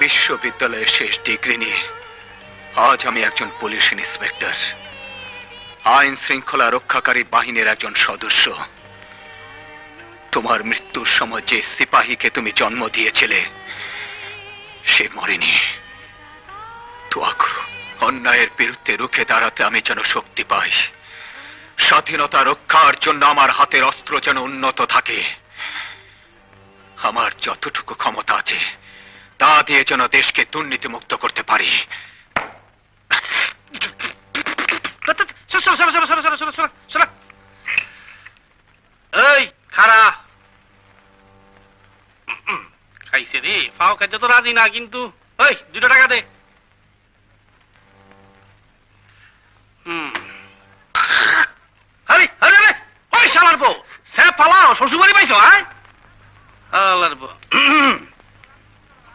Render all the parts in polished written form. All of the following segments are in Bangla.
বিশ্ববিদ্যালয়ের শেষ ডিগ্রি নিয়ে আজ আমি একজন পুলিশ ইন্সপেক্টর, আইন শৃঙ্খলা রক্ষাকারী বাহিনীর একজন সদস্য। তোমার মৃত্যুর সময় যে সিপাহীকে তুমি জন্ম দিয়েছিলে সে মরেনি। দোয়া করো অন্যায়ের বিরুদ্ধে রুখে দাঁড়াতে আমি যেন শক্তি পাই, স্বাধীনতা রক্ষার জন্য আমার হাতের অস্ত্র যেন উন্নত থাকে। আমার যতটুকু ক্ষমতা আছে তা দিয়ে যেন দেশকে দুর্নীতিমুক্ত করতে পারি। এই খারা খাইছে রে, ফাও খাইতে তো রাজি না, কিন্তু ওই 2 টাকা দে। আরে আরে আরে ওই শালার বউ, সে পালাও, শ্বশুর বাড়ি পাইছো? শালার বউ,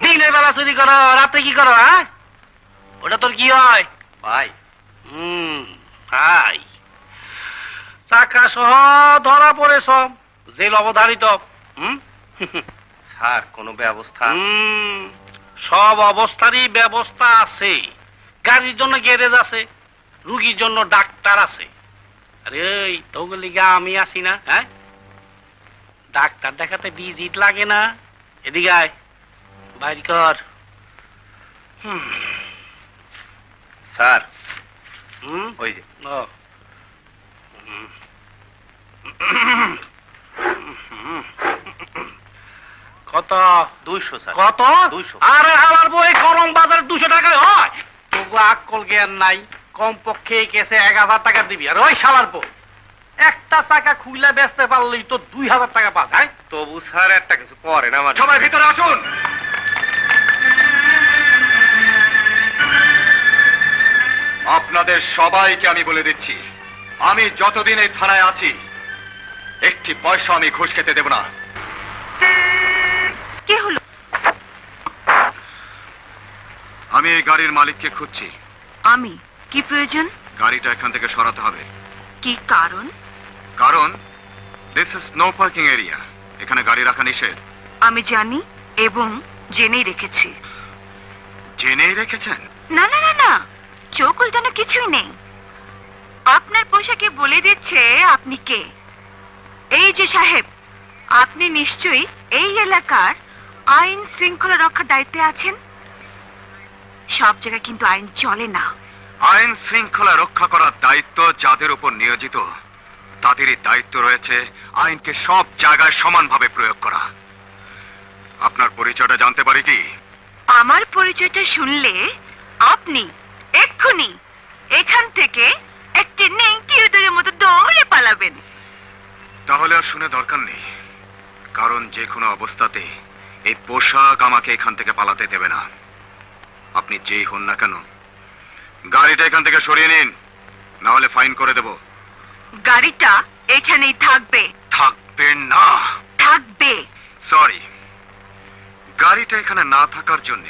দিনের বেলা চুরি করো, রাতে কি করো? ওটা তোর কি হয় ভাই? ভাই চাকা সহ ধরা পড়ে সব জেল অবধারিত। স্যার কোনো ব্যবস্থা? সব অবস্থারই ব্যবস্থা আছে। গাড়ির জন্য গ্যারেজ আছে, রুগীর জন্য ডাক্তার আছে। আরে তোগুলি গা আমি আছি না? হ্যাঁ, ডাক্তার দেখাতে ভিজিট লাগে না? এদিকে আয়, বাইর কর। স্যার ওই যে কত? 200 স্যার। কত? 200। আরে হালার বই, গরম বাজারে 200 টাকায় হয়? তোকে আক্কল জ্ঞান নাই, কমপক্ষে এই কেসে 1000 টাকা দিবি। আর ওই শালার বউ, একটা চাকা খুইলা বেচতে পারলেই তো 2000 টাকা পাস। হ্যাঁ, তবু স্যার একটা কিছু করেন আমার। সবাই ভিতরে আসুন। আপনাদের সবাইকে আমি বলে দিচ্ছি, আমি যতদিন এই থানায় আছি একটি পয়সা আমি ঘুষ খেতে দেব না। কি হলো? আমি এই গাড়ির মালিককে খুঁজছি। আমি? কি প্রয়োজন? গাড়িটা এখান থেকে সরাতে হবে। কি কারণ? কারণ this is no parking area, এখানে গাড়ি রাখা নিষেধ। আমি জানি এবং জেনেই রেখেছি। জেনেই রেখেছেন? না না না না, চোখ উল্টানো কিছুই নেই। আপনার পোশাকে বলে দিচ্ছে আপনি কে। এই যে সাহেব, আপনি নিশ্চয়ই এই এলাকার আইন শৃঙ্খলা রক্ষার দায়িত্বে আছেন। সব জায়গায় কিন্তু আইন চলে না। আইন শৃঙ্খলা রক্ষা করার দায়িত্ব যাদের উপর নিয়োজিত তাদেরই দায়িত্ব রয়েছে আইনকে সব জায়গায় সমানভাবে প্রয়োগ করা। আপনার পরিচয়টা জানতে পারি কি? আমার পরিচয়টা শুনলে আপনি এক্ষুনি এখান থেকে একটি নেংটি ইঁদুরের মতো দৌড়ে পালাবেন। তাহলে আর শুনে দরকার নেই, কারণ যে কোনো অবস্থাতে এই পোশাক আমাকে এখান থেকে পালাতে দেবে না। আপনি যেই হন না কেন, গাড়িটা এখান থেকে সরিয়ে নিন, না হলে ফাইন করে দেব। গাড়িটা এখানেই থাকবে। থাকবে না? থাকবে। সরি, গাড়িটা এখানে না থাকার জন্য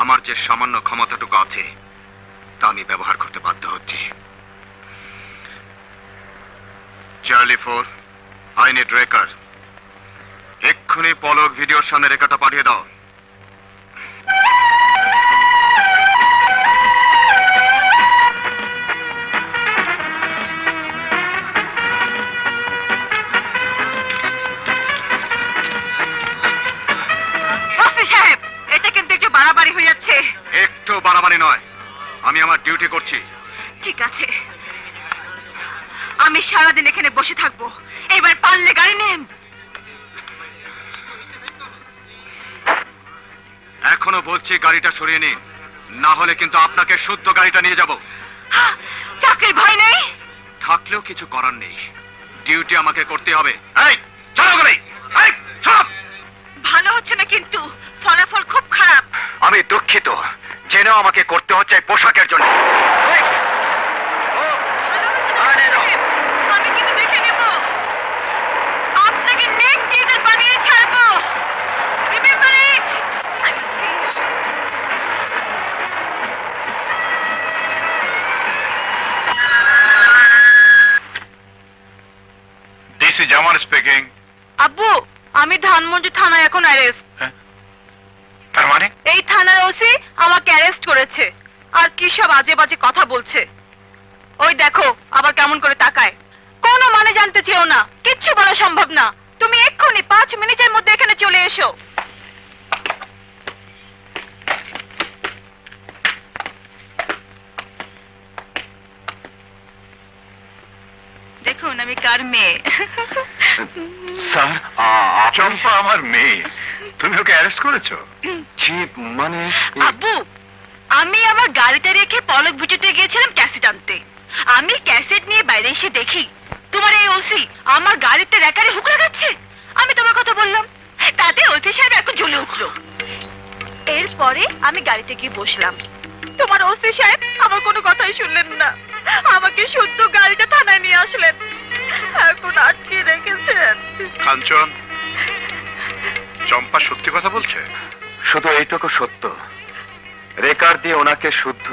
আমার যে সামান্য ক্ষমতাটুকু আছে তা আমি ব্যবহার করতে বাধ্য হচ্ছি। Charlie 4, I need record. এক্ষুনি পলক ভিডিওর সামনে রেখাটা পাঠিয়ে দাও। সাহেব, এটা কিন্তু একটু বাড়াবাড়ি হয়ে যাচ্ছে। একটু বাড়াবাড়ি নয়, আমি আমার ডিউটি করছি। ঠিক আছে, আমি সারাদিন এখানে বসে থাকবো। এবার পারলে গাড়ি নেন। এখনো বলছি গাড়িটা সরিয়ে নিন, না হলে কিন্তু আপনাকে শুদ্ধ গাড়িটা নিয়ে যাব। চাকরির ভয় নেই? থাকলেও কিছু করার নেই, ডিউটি আমাকে করতে হবে। এই চলো গাড়ি, এই চলো। ভালো হচ্ছে না কিন্তু, ফলাফল খুব খারাপ। আমি দুঃখিত, জেনেও আমাকে করতে হচ্ছে এই পোশাকের জন্য। আমি কিন্তু দেখে নেব, আপনাকে নেক্সট ইদার বানিয়ে ছাড়বো। Remember it. This is Zaman speaking. আব্বু, আমি ধানমন্ডি থানায় এখন অ্যারেস্ট। তার মানে এই থানার ওসি আমাকে অ্যারেস্ট করেছে আর কি সব আজে বাজে কথা বলছে। ওই দেখো আবার কেমন করে তাকায়। কোনো মানে জানতে চেও না, কিচ্ছু বলা সম্ভব না। তুমি এক্ষুনি 5 মিনিটের মধ্যে এখানে চলে এসো। দেখুন আমি কার মেয়ে। স্যার, চম্পা আমার মেয়ে। তুমি ওকে অ্যারেস্ট করেছো? জি, মানে আব্বু, আমি আমার গাড়িতে রেখে পলক বুঝতে গিয়েছিলাম ক্যাসেট আনতে। আমি ক্যাসেট নিয়ে বাইরে এসে দেখি তোমার এই ওসি আমার গাড়িতে রেকারে হুক লাগাচ্ছে। আমি তোমার কথা বললাম, তাতে ওসি সাহেব এখন জ্বলে উঠলো। এরপরে আমি গাড়িতে গিয়ে বসলাম। তোমার ওসি সাহেব আমার কোনো কথাই শুনলেন না, আমাকে শুদ্ধ গাড়িটা থানায় নিয়ে আসলেন, এখন আটকে রেখেছেন। কাঞ্চন, চম্পা সত্যি কথা বলছে? শুধু এইটুকু সত্য, রেকার দিয়ে ওনাকে শুদ্ধ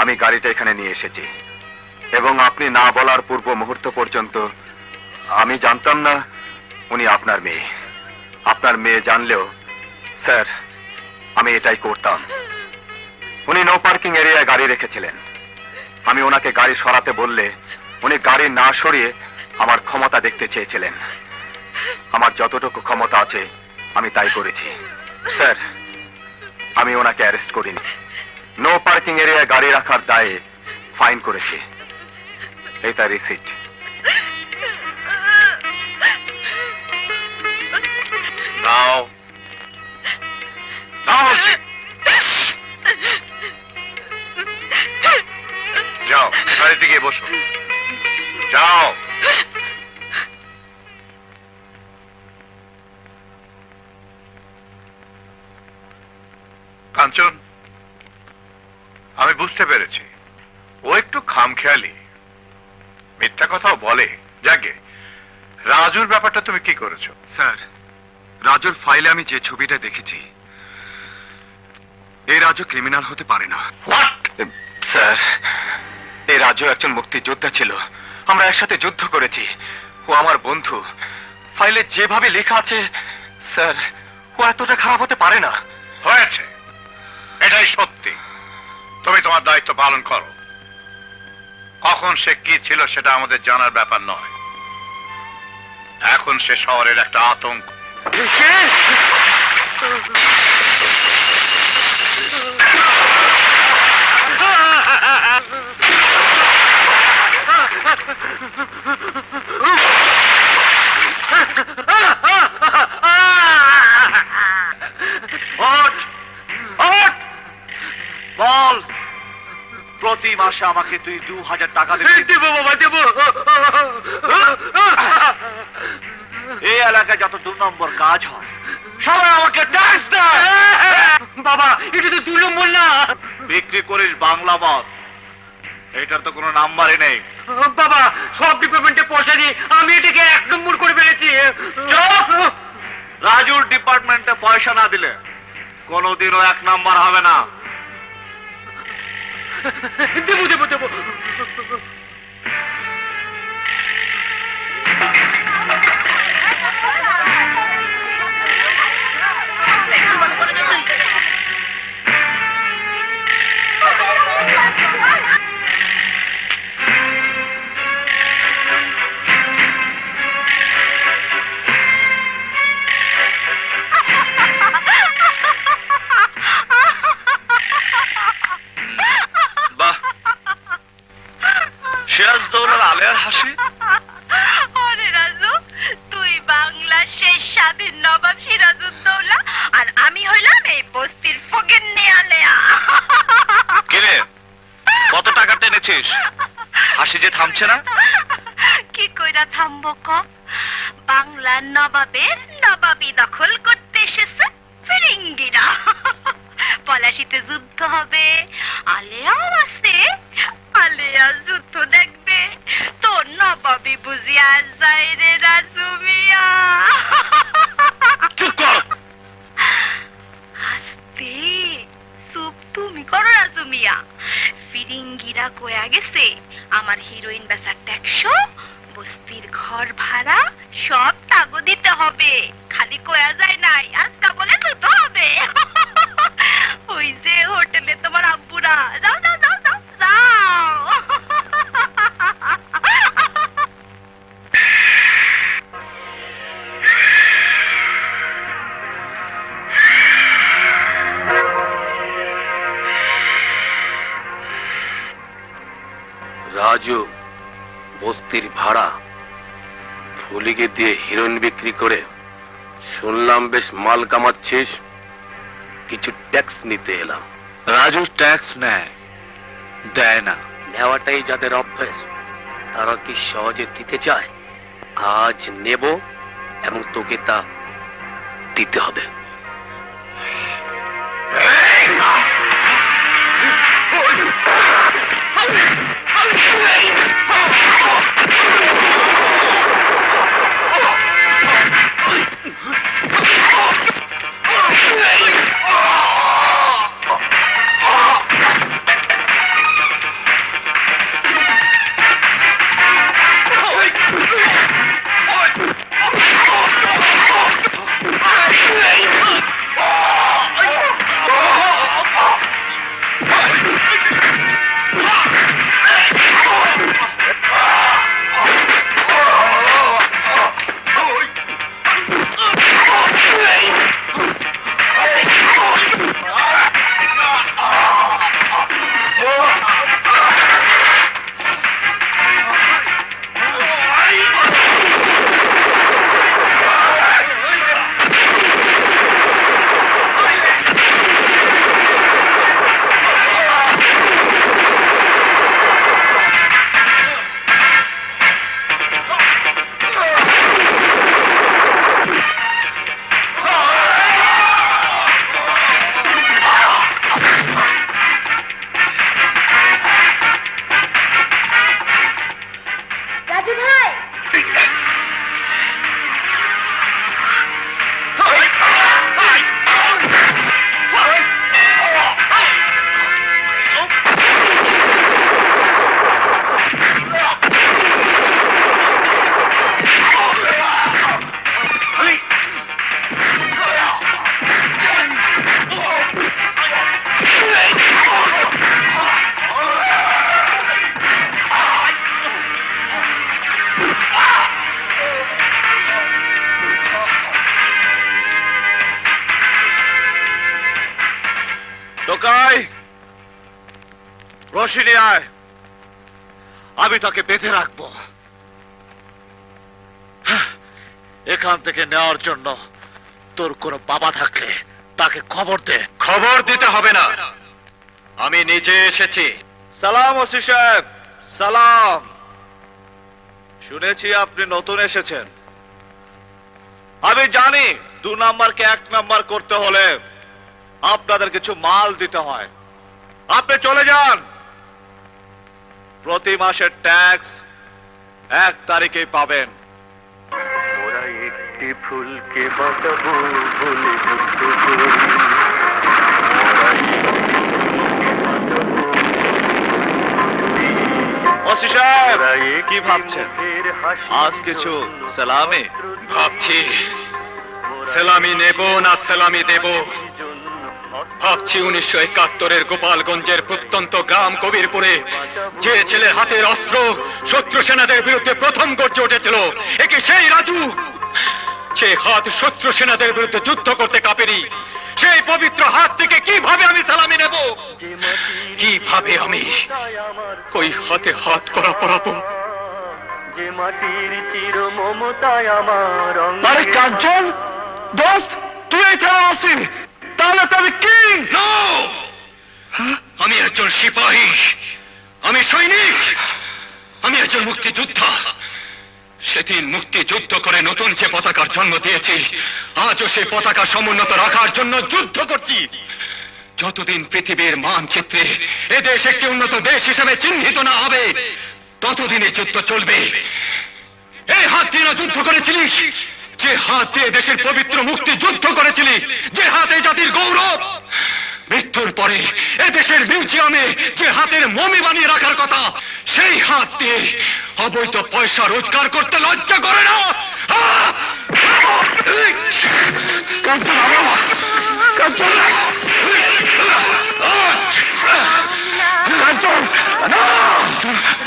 আমি গাড়িটা এখানে নিয়ে এসেছি, এবং আপনি না বলার পূর্ব মুহূর্ত পর্যন্ত আমি জানতাম না উনি আপনার মেয়ে। আপনার মেয়ে জানলেও স্যার আমি এটাই করতাম। উনি নো পার্কিং এরিয়ায় গাড়ি রেখেছিলেন। আমি ওনাকে গাড়ি সরাতে বললে উনি গাড়ি না সরিয়ে আমার ক্ষমতা দেখতে চেয়েছিলেন। আমার যতটুকু ক্ষমতা আছে আমি তাই করেছি। স্যার, আমি ওনাকে অ্যারেস্ট করিনি, নো পার্কিং এরিয়ায় গাড়ি রাখার দায়ে ফাইন করেছি। এই তার রিসিট। নাও নাও বলছি। যাও গাড়িতে গিয়ে বসো, যাও। কাঞ্চন, আমি বুঝতে পেরেছি ও একটু খামখেয়ালি, মিথ্যা কথাও বলে। যাকে রাজুর ব্যাপারটা তুমি কি করেছো? স্যার, রাজুর ফাইলে আমি যে ছবিটা দেখেছি, এই রাজু ক্রিমিনাল হতে পারে না। হোয়াট? স্যার, এই রাজু একজন মুক্তিযোদ্ধা ছিল, আমরা একসাথে যুদ্ধ করেছি। ও আমার বন্ধু। ফাইলে যেভাবে লেখা আছে স্যার, ও এতটা খারাপ হতে পারে না। হয়েছে, এটাই সত্যি। তুমি তোমার দায়িত্ব পালন করো। কখন সে কি ছিল সেটা আমাদের জানার ব্যাপার নয়। এখন সে শহরের একটা আতঙ্ক। ওঠ, ওঠ, বল প্রতি মাসে আমাকে তুই 2000 টাকা দিবি। দেবো বাবা, দেবো। এই এলাকায় যত 2 নম্বর কাজ হয় সবাই আমাকে ট্যাক্স দেয়। বাবা, এটা তো 2 নম্বর না। বিক্রি করিস বাংলা মদ, এটার তো কোনো নাম্বারই নেই। বাবা, সব ডিপার্টমেন্টে পয়সা দিয়ে আমি এটাকে 1 নম্বর করে ফেলেছি। রাজুর ডিপার্টমেন্টে পয়সা না দিলে কোনোদিনও 1 নাম্বার হবে না। দেবো দেবো দেবো। সিরাজদৌলার আলেয়ার হাসি। ওরে রাজু, তুই বাংলার শেষ স্বাধীন নবাব সিরাজউদ্দৌলা, আর আমি হইলাম এই বস্তির ফকিন্নি আলেয়া। কিরে, কত টাকা টেনেছিস? হাসি যে থামছে না। কি কইরা থামবো ক? বাংলার নবাবের নবাবি দখল করতে এসেছে ফিরিঙ্গিরা। পলাশিতে যুদ্ধ হবে, আলেয়াও আছে, আলেয়া যুদ্ধ দেখবে। তোর নবাবি বুঝিয়া যায় রে রাজু মিয়া। চুপ কর। হাসতে চুপ তুমি করো রাজু মিয়া। ফিরিঙ্গিরা কয়া গেছে আমার হিরোইন বেচার ট্যাক্স, বস্তির ঘর ভাড়া সব তাগো দিতে হবে। খালি কয়া যায় নাই, আজকা বলে তো হবে। ওই যে হোটেলে তোমার আব্বুরা। যাও যাও যাও যাও যাও। রাজু বস্তির ভাড়া ফুলিকে দিয়ে হিরোইন বিক্রি করে শুনলাম বেশ মাল কামাচ্ছিস, কিছু ট্যাক্স নিতে এলাম। রাজু ট্যাক্স নেয়, দেয় না। নেওয়াটাই যাদের অভ্যেস তারা কি সহজে দিতে চায়? আজ নেব এবং তোকে তা দিতে হবে। টোকাই, রশি নিয়ে আয়, আমি তাকে বেঁধে রাখবো। এখান থেকে নেওয়ার জন্য তোর কোনো বাবা থাকলে তাকে খবর দে। খবর দিতে হবে না, আমি নিজে এসেছি। সালাম ওসি সাহেব, সালাম। শুনেছি আপনি নতুন এসেছেন। আমি জানি 2 নাম্বারকে 1 নাম্বার করতে হলে আপনাদের কিছু মাল দিতে হয়। আপনি চলে যান। প্রতি মাসের ট্যাক্স 1 তারিখেই পাবেন। মোরা একটি ফুলকে বাঁচাবো বলে যুদ্ধ করি। ওসি সাহেব, কি ভাবছেন? আজ কিছু সালামি? ভাবছি সেলামি নেব না সেলামি দেব। ভাবছি 1971-এর গোপালগঞ্জের প্রত্যন্ত গ্রাম কবিরপুরে যে ছেলের হাতের অস্ত্র শত্রু সেনাদের বিরুদ্ধে প্রথম গর্জে উঠেছিল, একে সেই রাজু। সে হাত শত্রু সেনাদের বিরুদ্ধে যুদ্ধ করতে কাঁপেনি। সেই পবিত্র হাত থেকে কিভাবে আমি সালামি নেব? কিভাবে আমি ওই হাতে হাত করা পরাবো? যে মাটির চির মমতায় আমার আরে কাঞ্চন দোস্ত, তুই এখানে আসি, তাহলে তবে কি? No! আমি একজন সিপাহী, আমি সৈনিক, আমি একজন মুক্তিযোদ্ধা। সেদিন মুক্তিযুদ্ধ করে নতুন যে পতাকার জন্ম দিয়েছি, আজও সেই পতাকা সমুন্নত রাখার জন্য যুদ্ধ করছি। যতদিন পৃথিবীর মানচিত্রে এদেশ একটি উন্নত দেশ হিসেবে চিহ্নিত না হবে, ততদিনে যুদ্ধ চলবে। এই হাত দিয়ে যুদ্ধ করেছিলিস, যে হাত দিয়ে দেশের পবিত্র মুক্তি যুদ্ধ করেছিলি, যে হাতে জাতির গৌরব। মৃত্যুর পরে এ দেশের মিউজিয়ামে যে হাতের মমি বানিয়ে রাখার কথা, সেই হাত দিয়ে অবৈধ পয়সা রোজগার করতে লজ্জা করে না? কাঞ্চন, কাঞ্চন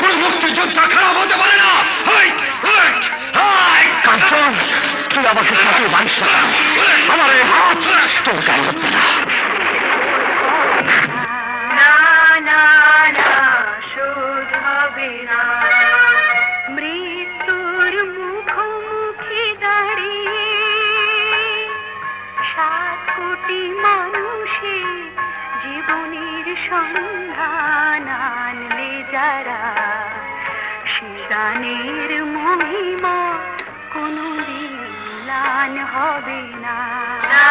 কোন মুক্তিযোদ্ধা খারাপ হতে পারে না। কাঞ্চন, তুই আমাকে সাথে মানিস না। আমার এই হাত তোর গায়ে হচ্ছে না। না না না, শোধ হবে না। মৃত্যুর মুখোমুখি দাঁড়িয়ে 7 কোটি মানুষের জীবনের সন্ধান আনলে যারা, সে গানের মহিমা কোনদিন ম্লান হবে না। না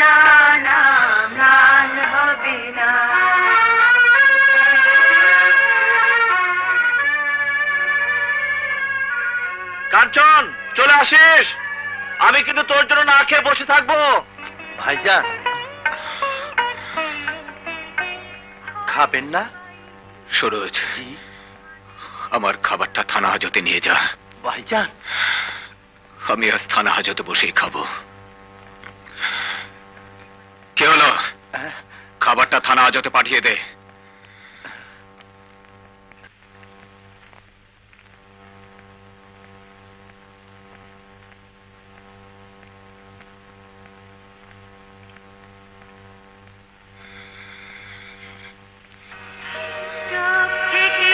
না না, ম্লান হবে না। কাঞ্চন, চলে আসিস। আমি কিন্তু তোর জন্য না খেয়ে বসে থাকবো। ভাইজান, খাবেন না? সুরজ, আমার খাবারটা থানা হাজতে নিয়ে যা। ভাইজান, আমি আজ থানা হাজতে বসেই খাবো। কে হলো? খাবারটা থানা হাজতে পাঠিয়ে দে। চোখ থেকে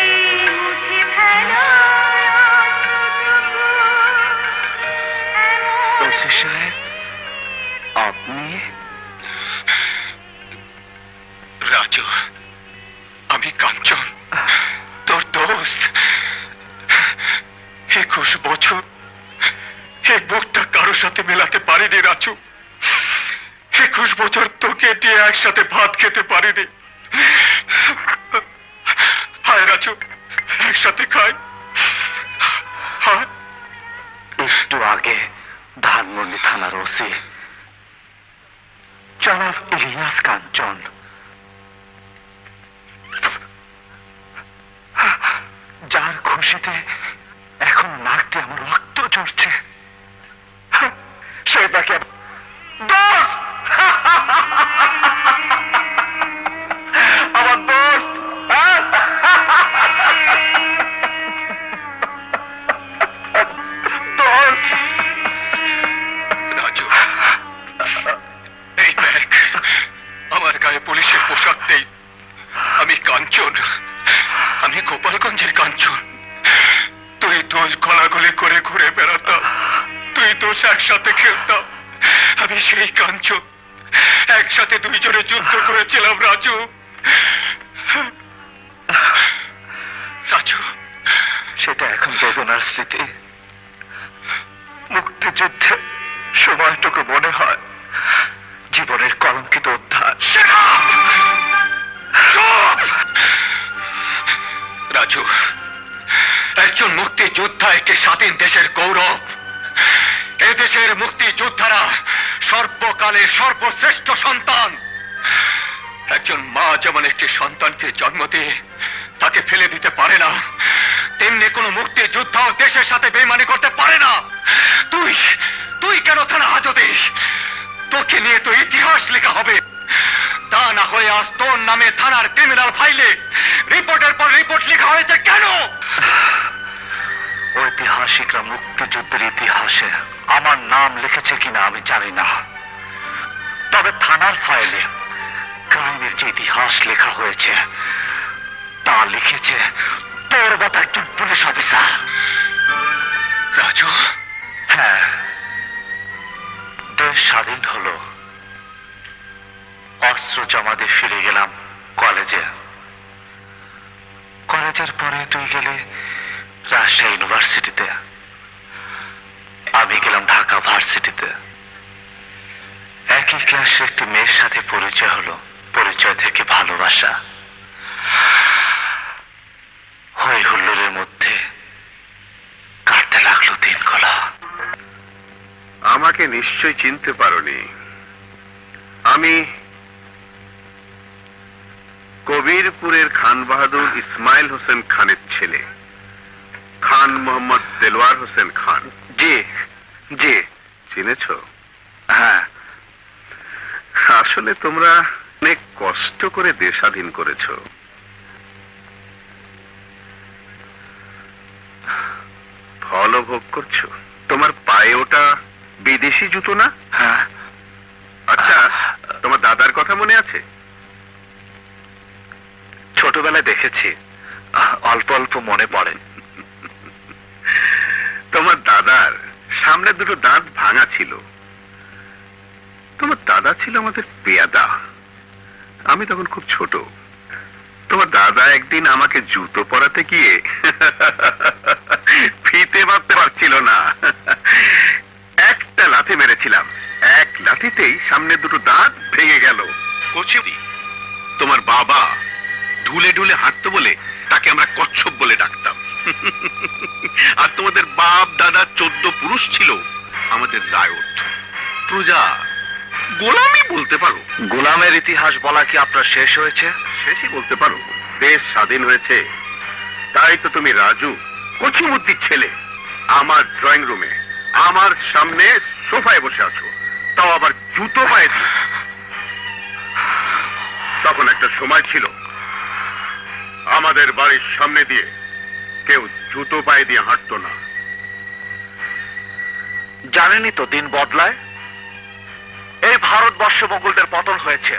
মুছে ফেলো ওসি সাহেব, আপনি? রাজু, আমি কাঞ্চন, তোর দোস্ত। 21 বছর এই বুকটা কারোর সাথে মেলাতে পারিনি রাজু। 21 বছর তোকে দিয়ে একসাথে ভাত খেতে পারিনি। হায় রাজু, একসাথে খাই। একটু আগে ধানমন্ডি থানার ওসি জনাব ইলিয়াস কাঞ্চন যার খুশিতে এখন নাক দিয়ে আমার রক্ত ঝরছে, সে তাকে আমার দোস্ত। রাজু, এই দেখ, আমার গায়ে পুলিশের পোশাক নেই। আমি কাঞ্চন, আমি গোপালগঞ্জের কাঞ্চন। তুই দোষ গলাগলি করে ঘুরে বেড়াতাম, তুই দোষ একসাথে খেলতাম। আমি সেই কাঞ্চন, একসাথে দুইজনে যুদ্ধ করেছিলাম রাজু। রাজু, সেটা এখন বেদনার স্মৃতি। মুক্তিযুদ্ধে সময়টুকু মনে হয় জীবনের কলঙ্কিত অধ্যায়। রাজু, একজন মুক্তিযোদ্ধা একটি স্বাধীন দেশের গৌরব। এদেশের মুক্তিযোদ্ধারা সর্বকালের সর্বশ্রেষ্ঠ সন্তান। একজন মা যেমন একটি সন্তানকে জন্ম দিয়ে তাকে ফেলে দিতে পারে না, তেমনি কোন মুক্তিযোদ্ধাও দেশের সাথে বেইমানি করতে পারে না। তুই তুই কেন থানা হাজতে? তোকে নিয়ে তো ইতিহাস লেখা হবে। তা না হয়ে আজ তোর নামে থানার ক্রিমিনাল ফাইলে রিপোর্টের পর রিপোর্ট লেখা হয়েছে কেন? ঐতিহাসিকরা মুক্তিযুদ্ধের ইতিহাসে আমার নাম লিখেছে কিনা আমি জানি না, তবে থানার ফাইলে ক্রাইমের যে ইতিহাস লেখা হয়েছে তা লিখেছে তোর মতো একজন পুলিশ অফিসার। রাজু, হ্যাঁ, দেশ স্বাধীন হলো, অস্ত্র জমা দিয়ে ফিরে গেলাম কলেজে। কলেজের পরে তুই গেলে রাজশাহী ইউনিভার্সিটিতে, আমি গেলাম ঢাকা ভার্সিটিতে। একই ক্লাসে একটি মেয়ের সাথে পরিচয় হলো, পরিচয় থেকে ভালোবাসা। হই হুল্লোড়ের মধ্যে কাটতে লাগলো দিনগুলো। আমাকে নিশ্চয় চিনতে পারোনি। আমি কবিরপুরের খান বাহাদুর ইসমাইল হোসেন খানের ছেলে, খান মোহাম্মদ দেলোয়ার হোসেন খান। জি জি, চিনেছ? হ্যাঁ, আসলে তোমরা অনেক কষ্ট করে দেশ স্বাধীন করেছ। উপভোগ করছো? তোমার পায়ে ওটা বিদেশি জুতো না? হ্যাঁ, আচ্ছা, তোমার দাদার কথা মনে আছে? ছোটবেলায় দেখেছি, অল্প অল্প মনে পড়ে। তোমার দাদার সামনে দুটো দাঁত ভাঙা ছিল। তোমার দাদা ছিল আমাদের পেয়াদা। আমি তখন খুব ছোট। তোমার দাদা একদিন আমাকে জুতো পরাতে গিয়ে ফিতে বাঁধতে পারছিল না। একটা লাথি মেরেছিলাম, এক লাথিতেই সামনে দুটো দাঁত ভেঙে গেল। কচি, তোমার বাবা ঢুলে ঢুলে হাঁটতো বলে তাকে আমরা কচ্ছপ বলে ডাকতাম। আর তোমাদের বাপ দাদা 14 পুরুষ ছিল আমাদের রায়ত, প্রজা, গোলামি বলতে পারো। গোলামের ইতিহাস বলা কি আপনার শেষ হয়েছে? শেষই বলতে পারো। দেশ স্বাধীন হয়েছে, তাই তো তুমি রাজু, কচিমুদ্দির ছেলে, আমার ড্রয়িং রুমে আমার সামনে সোফায় বসে আছো, তাও আবার জুতো পায়ে দিয়ে। তখন একটা সময় ছিল আমাদের বাড়ির সামনে দিয়ে কেউ জুতো পায়ে দিয়ে হাঁটতো না। জানেনই তো দিন বদলায়। এই ভারতবর্ষে মোগলদের পতন হয়েছে,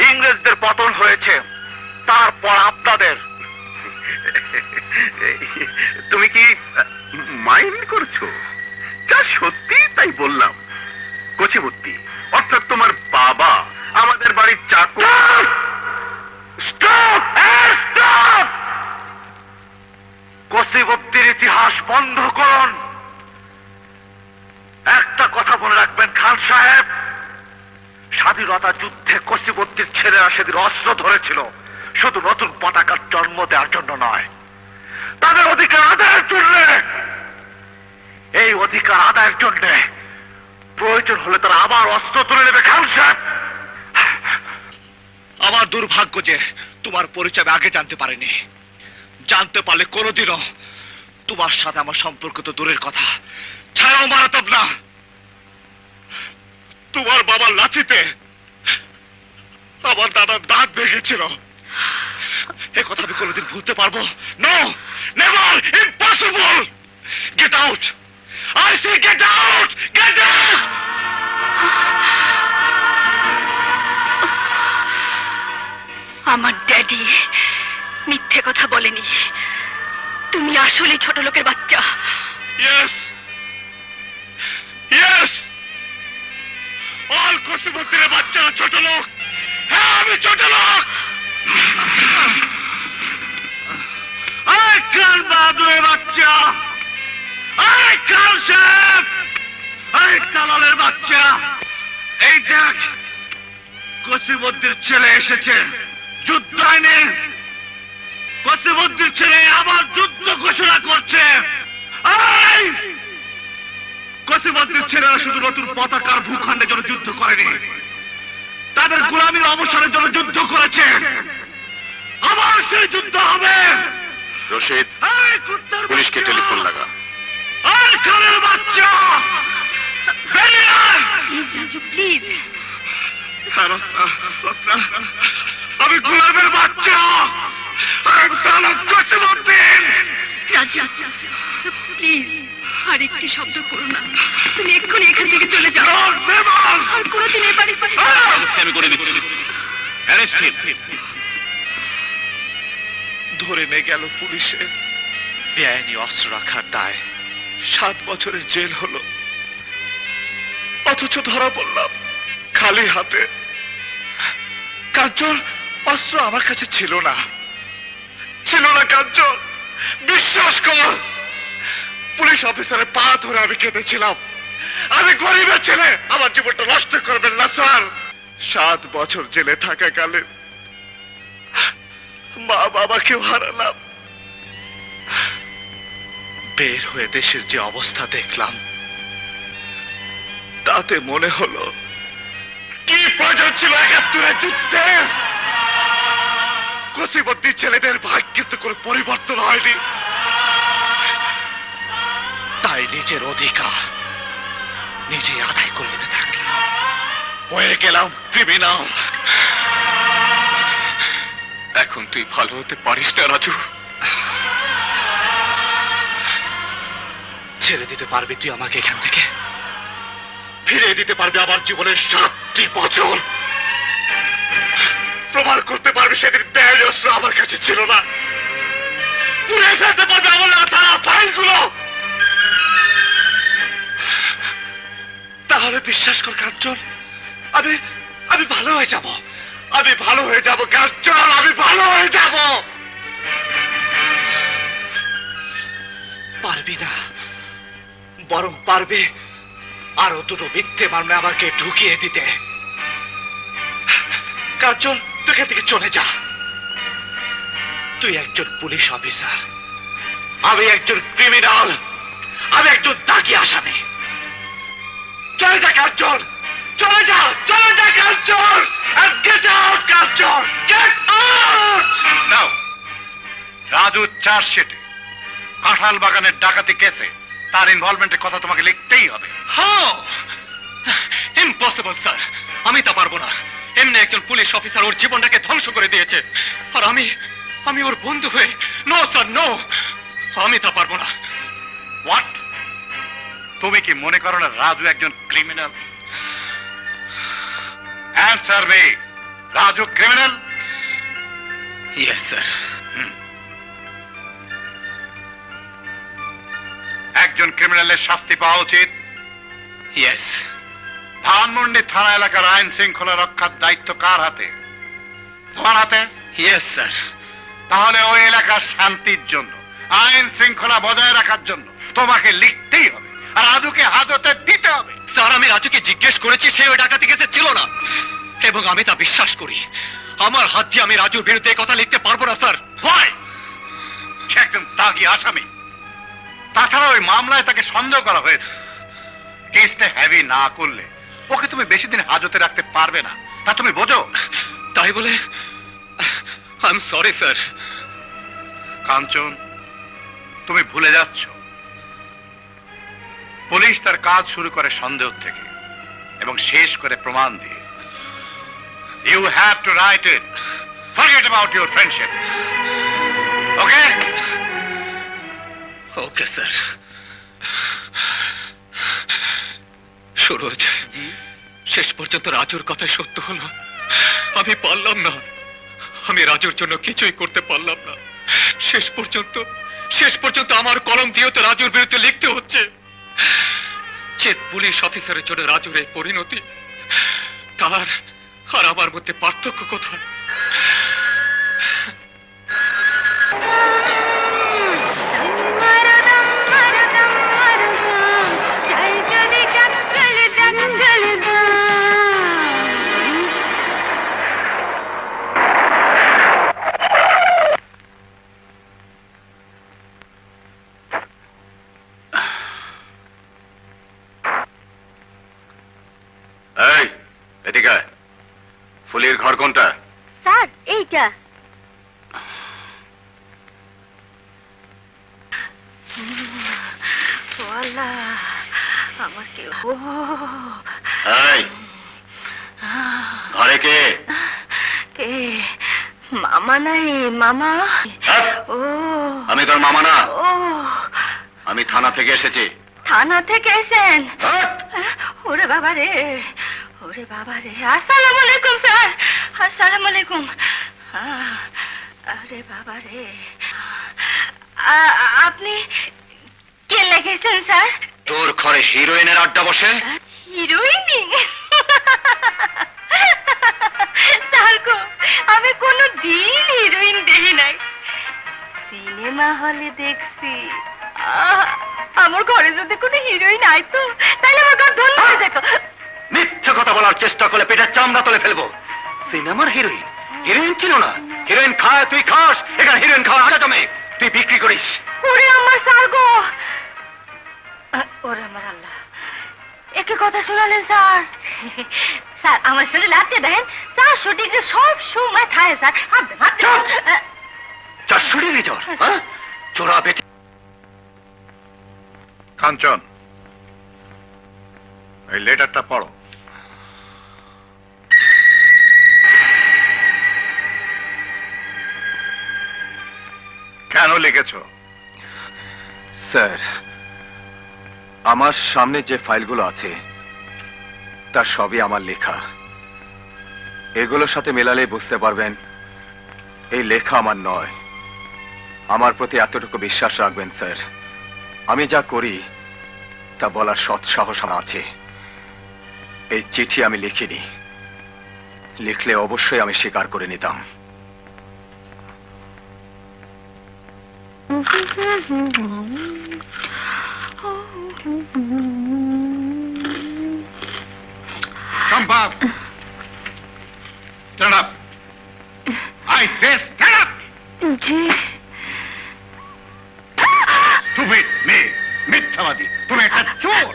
ইংরেজদের পতন হয়েছে, তারপর আপনাদের। তুমি কি মাইন্ড করছো? যা সত্যি তাই বললাম। কচিমুদ্দি অর্থাৎ তোমার বাবা আমাদের বাড়ির চাকর। স্টপ! স্টপ! কচিমুদ্দির ইতিহাস বন্ধ করুন। একটা কথা মনে রাখবেন খান সাহেব, স্বাধীনতা যুদ্ধে কচিমুদ্দির ছেলেরা সেদিন অস্ত্র ধরেছিল শুধু নতুন পতাকার জন্ম দেওয়ার জন্য নয়, তাদের অধিকার আদায়ের জন্য। এই অধিকার আদায়ের জন্য প্রয়োজন হলে তারা আবার অস্ত্র তুলে নেবে। খান সাহেব, আমার দুর্ভাগ্য যে তোমার পরিচয় আমি আগে জানতে পারিনি। জানতে পারলে কোনোদিনও তোমার সাথে আমার সম্পর্ক তো দূরের কথা, ছায়াও মারাতাম না। তোমার বাবার লাঠিতে আমার দাদার দাঁত ভেঙেছিল, এ কথা আমি কোনোদিন ভুলতে পারবো? No, never, impossible. Get out, I say get out, get out. আমার ড্যাডি মিথ্যে কথা বলেনি। তুমি আসলে ছোট লোকের বাচ্চা। Yes! Yes! অল কচিমুদ্দিনের বাচ্চারা ছোট লোক। হ্যাঁ, আমি ছোট লোক। আরে খান বাহাদুরের বাচ্চা, আরে খান সাহেব, আরে দালালের বাচ্চা, এই দেখ কচিমুদ্দির ছেলে এসেছে। যুদ্ধ আইনে কচিমুদ্দির ছেলে আবার যুদ্ধ ঘোষণা করছে। কচিমুদ্দির ছেলেরা শুধু নতুন পতাকার ভূখণ্ডের জন্য যুদ্ধ করেনি, তাদের গোলামীর অবসরের জন্য যুদ্ধ করেছে। আবার সেই যুদ্ধ হবে। রশিদ, পুলিশকে টেলিফোন লাগা। আর খানের বাচ্চা বেরিয়ে আয়। প্লিজ। আমি গোলামের বাচ্চা, কচিমুদ্দিন। রাজা, প্লিজ আর একটি শব্দ করো না। তুমি এক্ষুনি এখান থেকে চলে যাও। আর কোনোদিন এই বাড়ির পাশে আমি করে দিচ্ছি। ধরে নিয়ে গেল পুলিশে, বেআইনি অস্ত্র রাখার দায়। 7 বছরের জেল হলো, অথচ ধরা পড়লাম খালি হাতে। কাঞ্চন, অস্ত্র আমার কাছে ছিল না, ছিল না কাঞ্চন, বিশ্বাস কর। পুলিশ অফিসারের পা ধরে আমি কেঁদেছিলাম। আমি গরিবের ছেলে, আমার জীবনটা নষ্ট করবেন না স্যার। 7 বছর জেলে থাকাকালে মা বাবাকেও হারালাম। বের হয়ে দেশের যে অবস্থা দেখলাম, তাতে মনে হলো কি প্রয়োজন ছিল 71-এর যুদ্ধে। কচিমুদ্দির ছেলেদের ভাগ্য কিন্তু কোনো পরিবর্তন হয়নি, তাই নিজের অধিকার নিজেই আদায় করে নিতে থাকলাম। হয়ে গেলাম ক্রিমিনাল। এখন তুই ভালো হতে পারিস না রাজু। ছেড়ে দিতে পারবি তুই আমাকে এখান থেকে? ফিরিয়ে দিতে পারবি আমার জীবনের 7টি বছর? প্রমাণ করতে পারবি সেদিন ব্যাজ অস্ত্র আমার কাছে ছিল না? পুড়ে ফেলতে পারবি আমার নামে থানা ফাইলগুলো? তাহলে বিশ্বাস কর কাঞ্চন, আমি আমি ভালো হয়ে যাব। আমি ভালো হয়ে যাব কাঞ্চন, আমি ভালো হয়ে যাব। পারবি না, বরং পারবে আরো 2টো মিথ্যে মামলা আমাকে ঢুকিয়ে দিতে। কাঞ্চন, তুই এখান থেকে চলে যা। তুই একজন পুলিশ অফিসার, আমি একজন ক্রিমিনাল, আমি একজন দাগি আসামি। চলে যা কাঞ্চন, চলে যা, চলে যা কাঞ্চন, and get out Kanchan, get out! নাও, রাজু চার্জশিটে কাঁঠাল বাগানের ডাকাতি কেসে তার ইনভলভমেন্টের কথা তোমাকে লিখতেই হবে। হাউ ইম্পসিবল স্যার, আমি তা পারবো না। এমনি একজন পুলিশ অফিসার ওর জীবনটাকে ধ্বংস করে দিয়েছে, আর আমি ওর বন্ধু হয়ে, নো স্যার নো, আমি তা পারবো না। হোয়াট? তুমি কি মনে করো না রাজু একজন criminal? Answer me, Raju criminal? Yes sir. একজন ক্রিমিনালের শাস্তি পাওয়া উচিত। ইয়েস। ধানমন্ডি থানা এলাকার আইন শৃঙ্খলা রক্ষার দায়িত্ব কার হাতে? তোমার হাতে? Yes sir. তাহলে ওই এলাকার শান্তির জন্য, আইন শৃঙ্খলা বজায় রাখার জন্য তোমাকে লিখতেই হবে, আর রাজুকে হাজতে দিতে হবে। স্যার, আমি রাজুকে জিজ্ঞেস করেছি, সে ওই ডাকাতি কেসে ছিল না, এবং আমি তা বিশ্বাস করি। আমার হাত দিয়ে আমি রাজুর বিরুদ্ধে কথা লিখতে পারবো না স্যার। ভয়, সে একজন দাগি আসামি। তাছাড়া ওই মামলায় তাকে সন্দেহ করা হয়েছে। কেসটা হেভি না করলে ওকে তুমি বেশি দিন হাজতে রাখতে পারবে না, তা তুমি বোঝো। তাই বলে আই এম সরি স্যার। কাঞ্চন, তুমি ভুলে যাচ্ছ, পুলিশ তার কাজ শুরু করে সন্দেহ থেকে এবং শেষ করে প্রমাণ দিয়ে। You have to write it, forget about your friendship. Okay? Okay sir. Suraj, ji, শেষ পর্যন্ত রাজুর কথাই সত্য হলো। আমি পারলাম না, আমি রাজুর জন্য কিছুই করতে পারলাম না। শেষ পর্যন্ত আমার কলম দিয়েও তো রাজুর বিরুদ্ধে লিখতে হচ্ছে। যে পুলিশ অফিসারের জন্য রাজুর এই পরিণতি, তার আর আমার মধ্যে পার্থক্য কোথায়? এই, এদিকে আয়। ফুলির ঘর কোনটা? স্যার, এইটা। আমার কেউ এই, ঘরে কে? কে? মামা নাই, মামা। হ্যাঁ? ও, আমি তোর মামা না, ও, আমি থানা থেকে এসেছি। থানা থেকে এসেন? হ্যাঁ? ওরে বাবা রে, ওরে বাবা রে। আসসালামু আলাইকুম স্যার, আসসালামু আলাইকুম। আরে বাবা রে, আপনি কে লেগেছেন স্যার? তোর ঘরে হিরোইনের আড্ডা বসে? হিরোইনি? স্যার গো, আমি কোনো দিন হিরোইন দেখি নাই, সিনেমা হলে দেখছি। আমার ঘরে যদি কোনো হিরোইন আইতো, তাহলে আমার ঘর ধন্য হয়ে যেত। মিথ্যে কথা বলার চেষ্টা করলে পেটের চামড়া তুলে ফেলবো। সিনেমার হিরোইন? হিরোইন ছিল না। হিরোইন খায়, তুই খাস। এখানে হিরোইন খাওয়া আটা জমে, তুই বিক্রি করিস। ওরে আমার স্যার গো, ওরে আমার আল্লাহ, একে কথা শোনালেন স্যার? স্যার, আমার শরীর লাগতে দেন স্যার, শুটিংয়ে সব সময় থাকে স্যার। চার শুটিংয়ে জ্বর? হ্যাঁ, চোরা বেটে। কাঞ্চন, এই লেটারটা পড়ো। কেন লিখেছো? স্যার, আমার সামনে যে ফাইলগুলো আছে তা সবই আমার লেখা। এগুলোর সাথে মেলালে বুঝতে পারবেন এই লেখা আমার নয়। আমার প্রতি এতটুকু বিশ্বাস রাখবেন স্যার, আমি যা করি তা বলার সৎ সাহস আমার আছে। এই চিঠি আমি লিখিনি, লিখলে অবশ্যই আমি স্বীকার করে নিতাম। চম্পা, stand up. I say stand up. G Stupid মেয়ে, মিথ্যাবাদী। তুমি একটা চোর,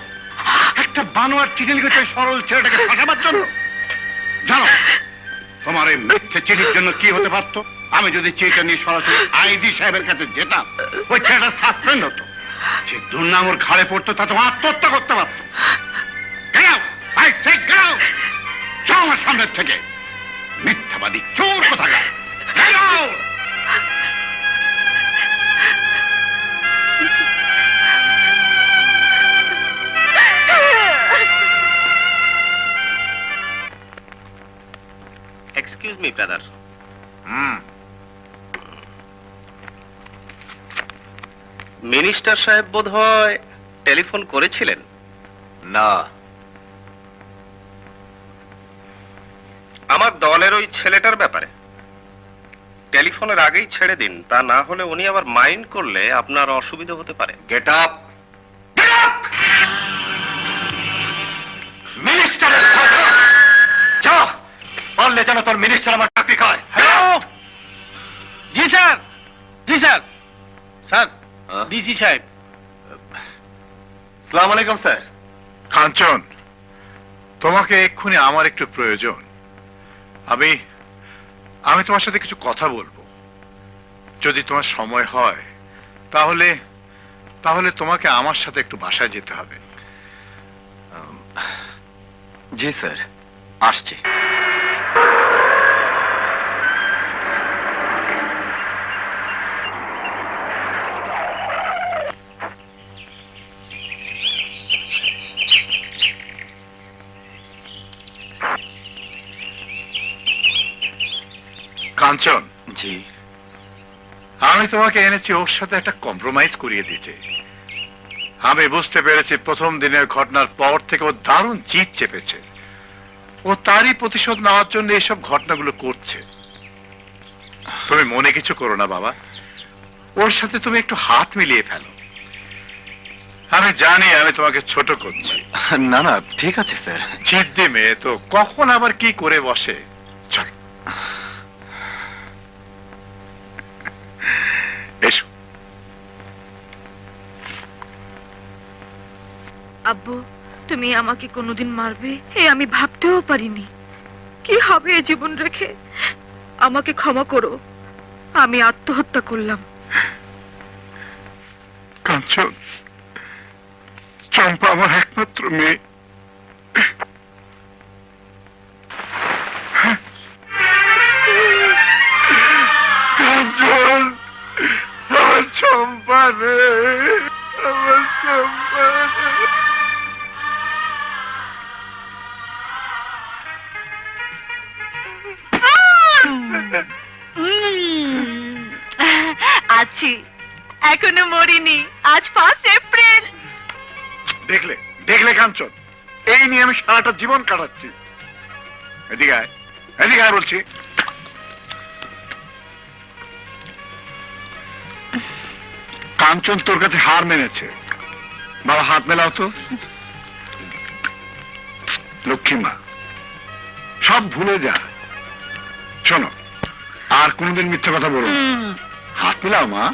একটা বানোয়ার চিঠি লিখেছো এই সরল ছেলেটাকে ফাঁসাবার জন্য। জানো তোমার এই মিথ্যে চিঠির জন্য কি হতে পারতো? আমি যদি চিঠিটা নিয়ে সরাসরি আইডি সাহেবের কাছে যেতাম, ওই ছেলেটা সাসপেন্ড হতো। যে দুর্নাম ওর ঘাড়ে পড়তো তা তোমার আত্মহত্যা করতে পারতো। Get out! I say get out! যাও আমার সামনের থেকে, মিথ্যাবাদী চোর কোথাকার। Get out! Excuse me brother, minister সাহেব বোধহয় টেলিফোন করেছিলেন? না, আমার দলের ওই ছেলেটার ব্যাপারে টেলিফোনের আগেই ছেড়ে দিন, তা না হলে উনি আবার মাইন্ড করলে আপনার অসুবিধা হতে পারে। Get up, get up! মিনিস্টারের কথা যা পারলে যেন তোর মিনিস্টার আমার চাকরি খায়। হ্যালো, জি স্যার, জি স্যার, স্যার হ্যাঁ? ডিসি সাহেব। সালাম আলাইকুম স্যার। কাঞ্চন, তোমাকে এক্ষুনি আমার একটু প্রয়োজন। আমি তোমার সাথে কিছু কথা বলবো। যদি তোমার সময় হয় তাহলে তাহলে তোমাকে আমার সাথে একটু বাসায় যেতে হবে। জি স্যার, আসছি। কাঞ্চন, জি, আমি তোমাকে এনেছি ওর সাথে একটা কম্প্রোমাইজ করিয়ে দিতে। আমি বুঝতে পেরেছি প্রথম দিনের ঘটনার পর থেকে ও দারুণ জিদ চেপেছে। ও তারই প্রতিশোধ নেওয়ার জন্য এইসব ঘটনাগুলো করছে। তুমি মনে কিছু করো না বাবা, ওর সাথে তুমি একটু হাত মিলিয়ে ফেলো। আমি জানি আমি তোমাকে ছোট করছি। না না, ঠিক আছে স্যার। জিদ্দি মেয়ে তো কখন আবার কি করে বসে। চল এসো। আব্বু, তুমি আমাকে কোনোদিন মারবে এ আমি ভাবতেও পারিনি। কি হবে এ জীবন রেখে? আমাকে ক্ষমা করো, আমি আত্মহত্যা করলাম। কাঞ্চন, চম্পা আমার একমাত্র মেয়ে। কাঞ্চন, আমার চম্পা রে, আমার চম্পা রে। আছি, এখনো মরিনি। আজ 5 এপ্রিল। দেখলে দেখলে কাঞ্চন, এই নিয়ে আমি সারাটা জীবন কাটাচ্ছি। এদিকে আয়, এদিকে আয় বলছি। কাঞ্চন তোর কাছে হার মেনেছে। বাবা হাত মেলাও তো। লক্ষ্মী মা, সব ভুলে যা। শোনো, আর কোনোদিন মিথ্যে কথা বলো না। হাত মেলাও মা।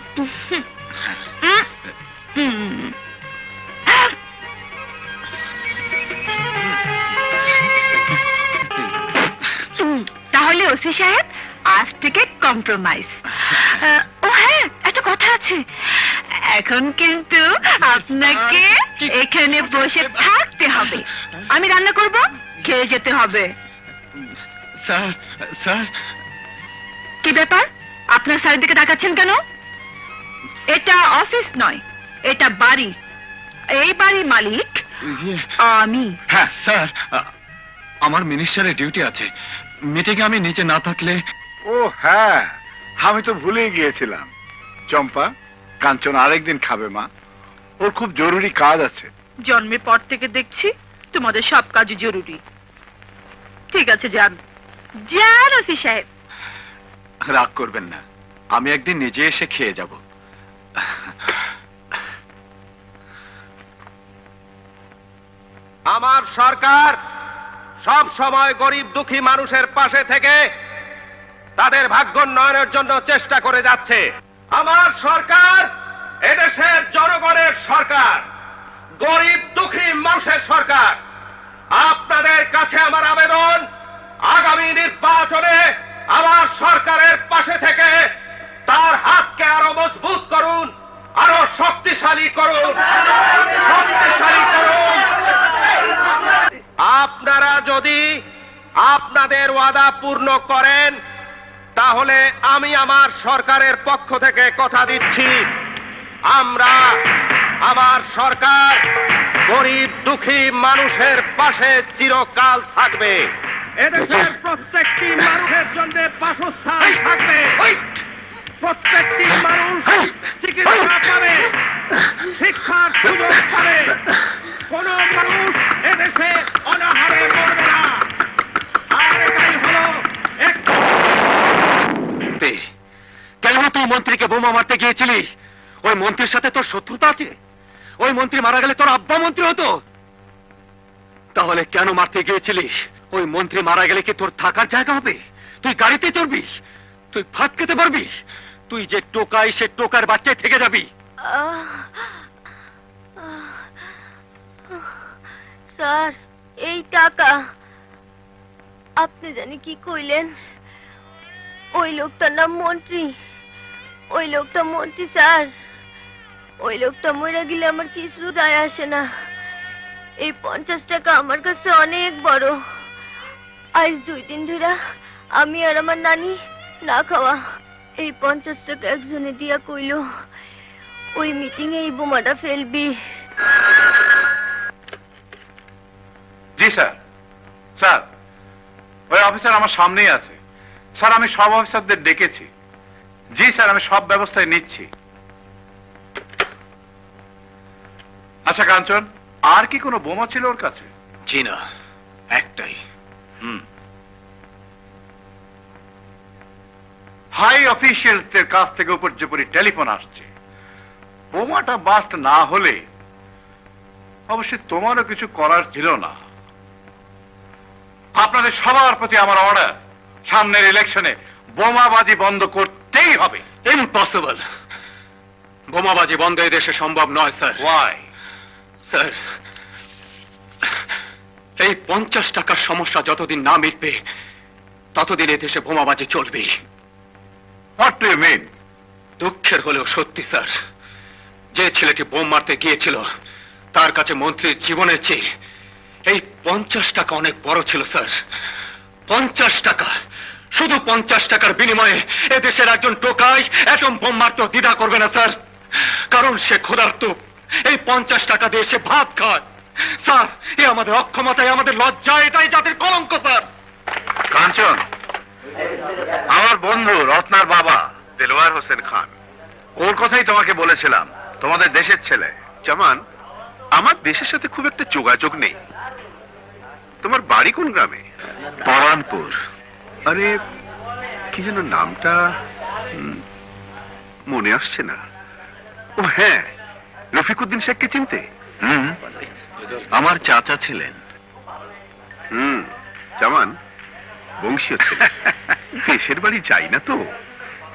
তাহলে ওসি সাহেব, আজ থেকে কম্প্রোমাইজ। ও হ্যাঁ, একটা কথা আছে। এখন কিন্তু আপনাকে এখানে বসে থাকতে হবে। আমি রান্না করব, খেয়ে যেতে হবে। Sir, sir. কি ব্যাপার? আপনার স্যারের দিকে তাকাচ্ছেন কেন? এটা অফিস নয়, এটা বাড়ি। এই বাড়ির মালিক আমি। হ্যাঁ স্যার, আমার মিনিস্টারের ডিউটি আছে, মিটিংয়ে আমি নিচে না থাকলে। ও হ্যাঁ, আমি তো ভুলেই গিয়েছিলাম। চম্পা, কাঞ্চন আরেকদিন খাবে মা, ওর খুব জরুরি কাজ আছে। জন্মের পর থেকে দেখছি তোমাদের সব কাজই জরুরি। ঠিক আছে, যান যান ওসি সাহেব। রাগ করবেন না, আমি একদিন নিজে এসে খেয়ে যাব। আমার সরকার সব সময় গরিব দুঃখী মানুষের পাশে থেকে তাদের ভাগ্যোন্নয়নের জন্য চেষ্টা করে যাচ্ছে। আমার সরকার এদেশের জনগণের সরকার, গরিব দুঃখী মানুষের সরকার। আপনাদের কাছে আমার আবেদন, আগামী নির্বাচনে আমার সরকারের পাশে থেকে তার হাতকে আরো মজবুত করুন, আরো শক্তিশালী করুন, শক্তিশালী করুন। আপনারা যদি আপনাদের ওয়াদা পূর্ণ করেন তাহলে আমি আমার সরকারের পক্ষ থেকে কথা দিচ্ছি, আমরা, আমার সরকার গরিব দুঃখী মানুষের পাশে চিরকাল থাকবে। এদেশের প্রত্যেকটি মানুষের জন্য বাসস্থান থাকবে, প্রত্যেকটি মানুষ চিকিৎসা পাবে, শিক্ষার সুযোগ পাবে, কোন মানুষ এদেশে অনাহারে মরবে না। আর এটাই হলো কেন তুই মন্ত্রীকে বোমা মারতে গিয়েছিলি? ওই মন্ত্রীর সাথে তোর শত্রুতা আছে? ওই মন্ত্রী মারা গেলে তোর আব্বা মন্ত্রী হতো। তাহলে কেন মারতে গিয়েছিলিস? ওই মন্ত্রী মারা গেলে কি তোর থাকার জায়গা হবে? তুই গাড়িতে চড়বি? তুই ভাত খেতে পারবি? তুই যে টোকাই, সে টোকার বাচ্চায় থেকে যাবি। স্যার, এই টাকা আপনি জানি কি কইলেন? ওই লোকটার নাম মন্ত্রী, ওই লোকটা মন্ত্রী স্যার। ওই লোকটা মরে গেলে আমার কিছু যায় আসে না। এই 50 টাকা আমার কাছে অনেক বড়। আজ 2 দিন ধরে আমি আর আমার নানি না খাওয়া। এই 50 টাকা একজনে দিয়া কইল ওই মিটিং এ এই বোমাটা ফেলবি। জি স্যার। স্যার, ওই অফিসার আমার সামনেই আছে। স্যার, আমি সব অফিসারদের ডেকেছি। জি স্যার, আমি সব ব্যবস্থায় নিচ্ছি। আচ্ছা কাঞ্চন, আর কি কোনো বোমা ছিল ওর কাছে? জি না, একটাই। হাই অফিসিয়ালসদের কাছ থেকে উপর্যুপরি টেলিফোন আসছে, বোমাটা বাস্ট না হলে অবশ্যই তোমারও কিছু করার ছিল না। আপনাদের সবার প্রতি আমার অর্ডার, সামনের ইলেকশনে বোমাবাজি বন্ধ করতেই হবে। ইম্পসিবল। বোমাবাজি বন্ধ এই দেশে সম্ভব নয় স্যার। ওয়াই? স্যার, এই 50 টাকার সমস্যা যতদিন না মিটবে ততদিন এই দেশে বোমাবাজি চলবে। What do you mean? দুঃখের হলেও সত্যি স্যার, যে ছেলেটি বোম মারতে গিয়েছিল তার কাছে মন্ত্রীর জীবনের চেয়ে এই 50 টাকা অনেক বড় ছিল স্যার। 50 টাকা, শুধু 50 টাকার বিনিময়ে এদেশের একজন টোকাই অ্যাটম বোম মারতেও দ্বিধা করবে না স্যার, কারণ সে ক্ষুধার্ত। এই 50 টাকা দিয়ে সে ভাত খায়। স্যার, এ আমাদের অক্ষমতায়, আমাদের লজ্জা, এটাই জাতির কলঙ্ক স্যার। কাঞ্চন, আমার বন্ধু রত্নার বাবা দেলোয়ার হোসেন খান, ওর কথাই তোমাকে বলেছিলাম, তোমাদের দেশের ছেলে। জামান, আমার দেশের সাথে খুব একটা যোগাযোগ নেই। তোমার বাড়ি কোন গ্রামে? পরানপুর। আরে কি যেন নামটা মনে আসছে না। ও হ্যাঁ, রফিকুদ্দিন শেখকে চিনতে? আমার চাচা ছিলেন। জামান, বংশীয় ছেলে। দেশের বাড়ি যাই না তো,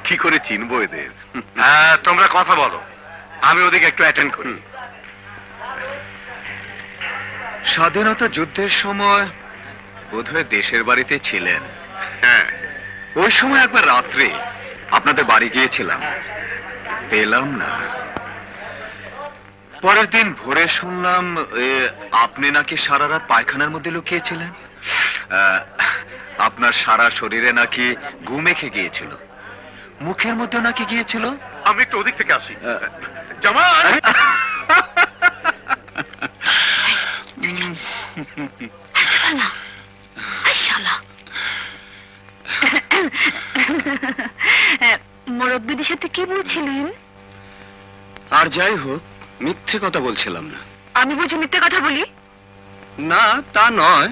কি করে চিনবো এদের? হ্যাঁ, তোমরা কথা বলো, আমি ওদিকে একটু অ্যাটেন্ড করি। স্বাধীনতা যুদ্ধের সময় বোধহয় দেশের বাড়িতে ছিলেন। হ্যাঁ, ওই সময় একবার রাত্রে আপনাদের বাড়ি গিয়েছিলাম, পেলাম না। পরের দিন ভোরে শুনলাম আপনি নাকি সারা রাত পায়খানার মধ্যে লুকিয়েছিলেন। আপনার সারা শরীরে নাকি গু মেখে গিয়েছিল, মুখের মধ্যে নাকি গিয়েছিল। আমি একটু ওদিক থেকে আসি। জামান, শালা, এই শালা। মুরব্বিদের সাথে কি বলছিলেন? আর যাই হোক, মিথ্যে কথা বলছিলাম না। আমি বুঝি মিথ্যে কথা বলি? না, তা নয়,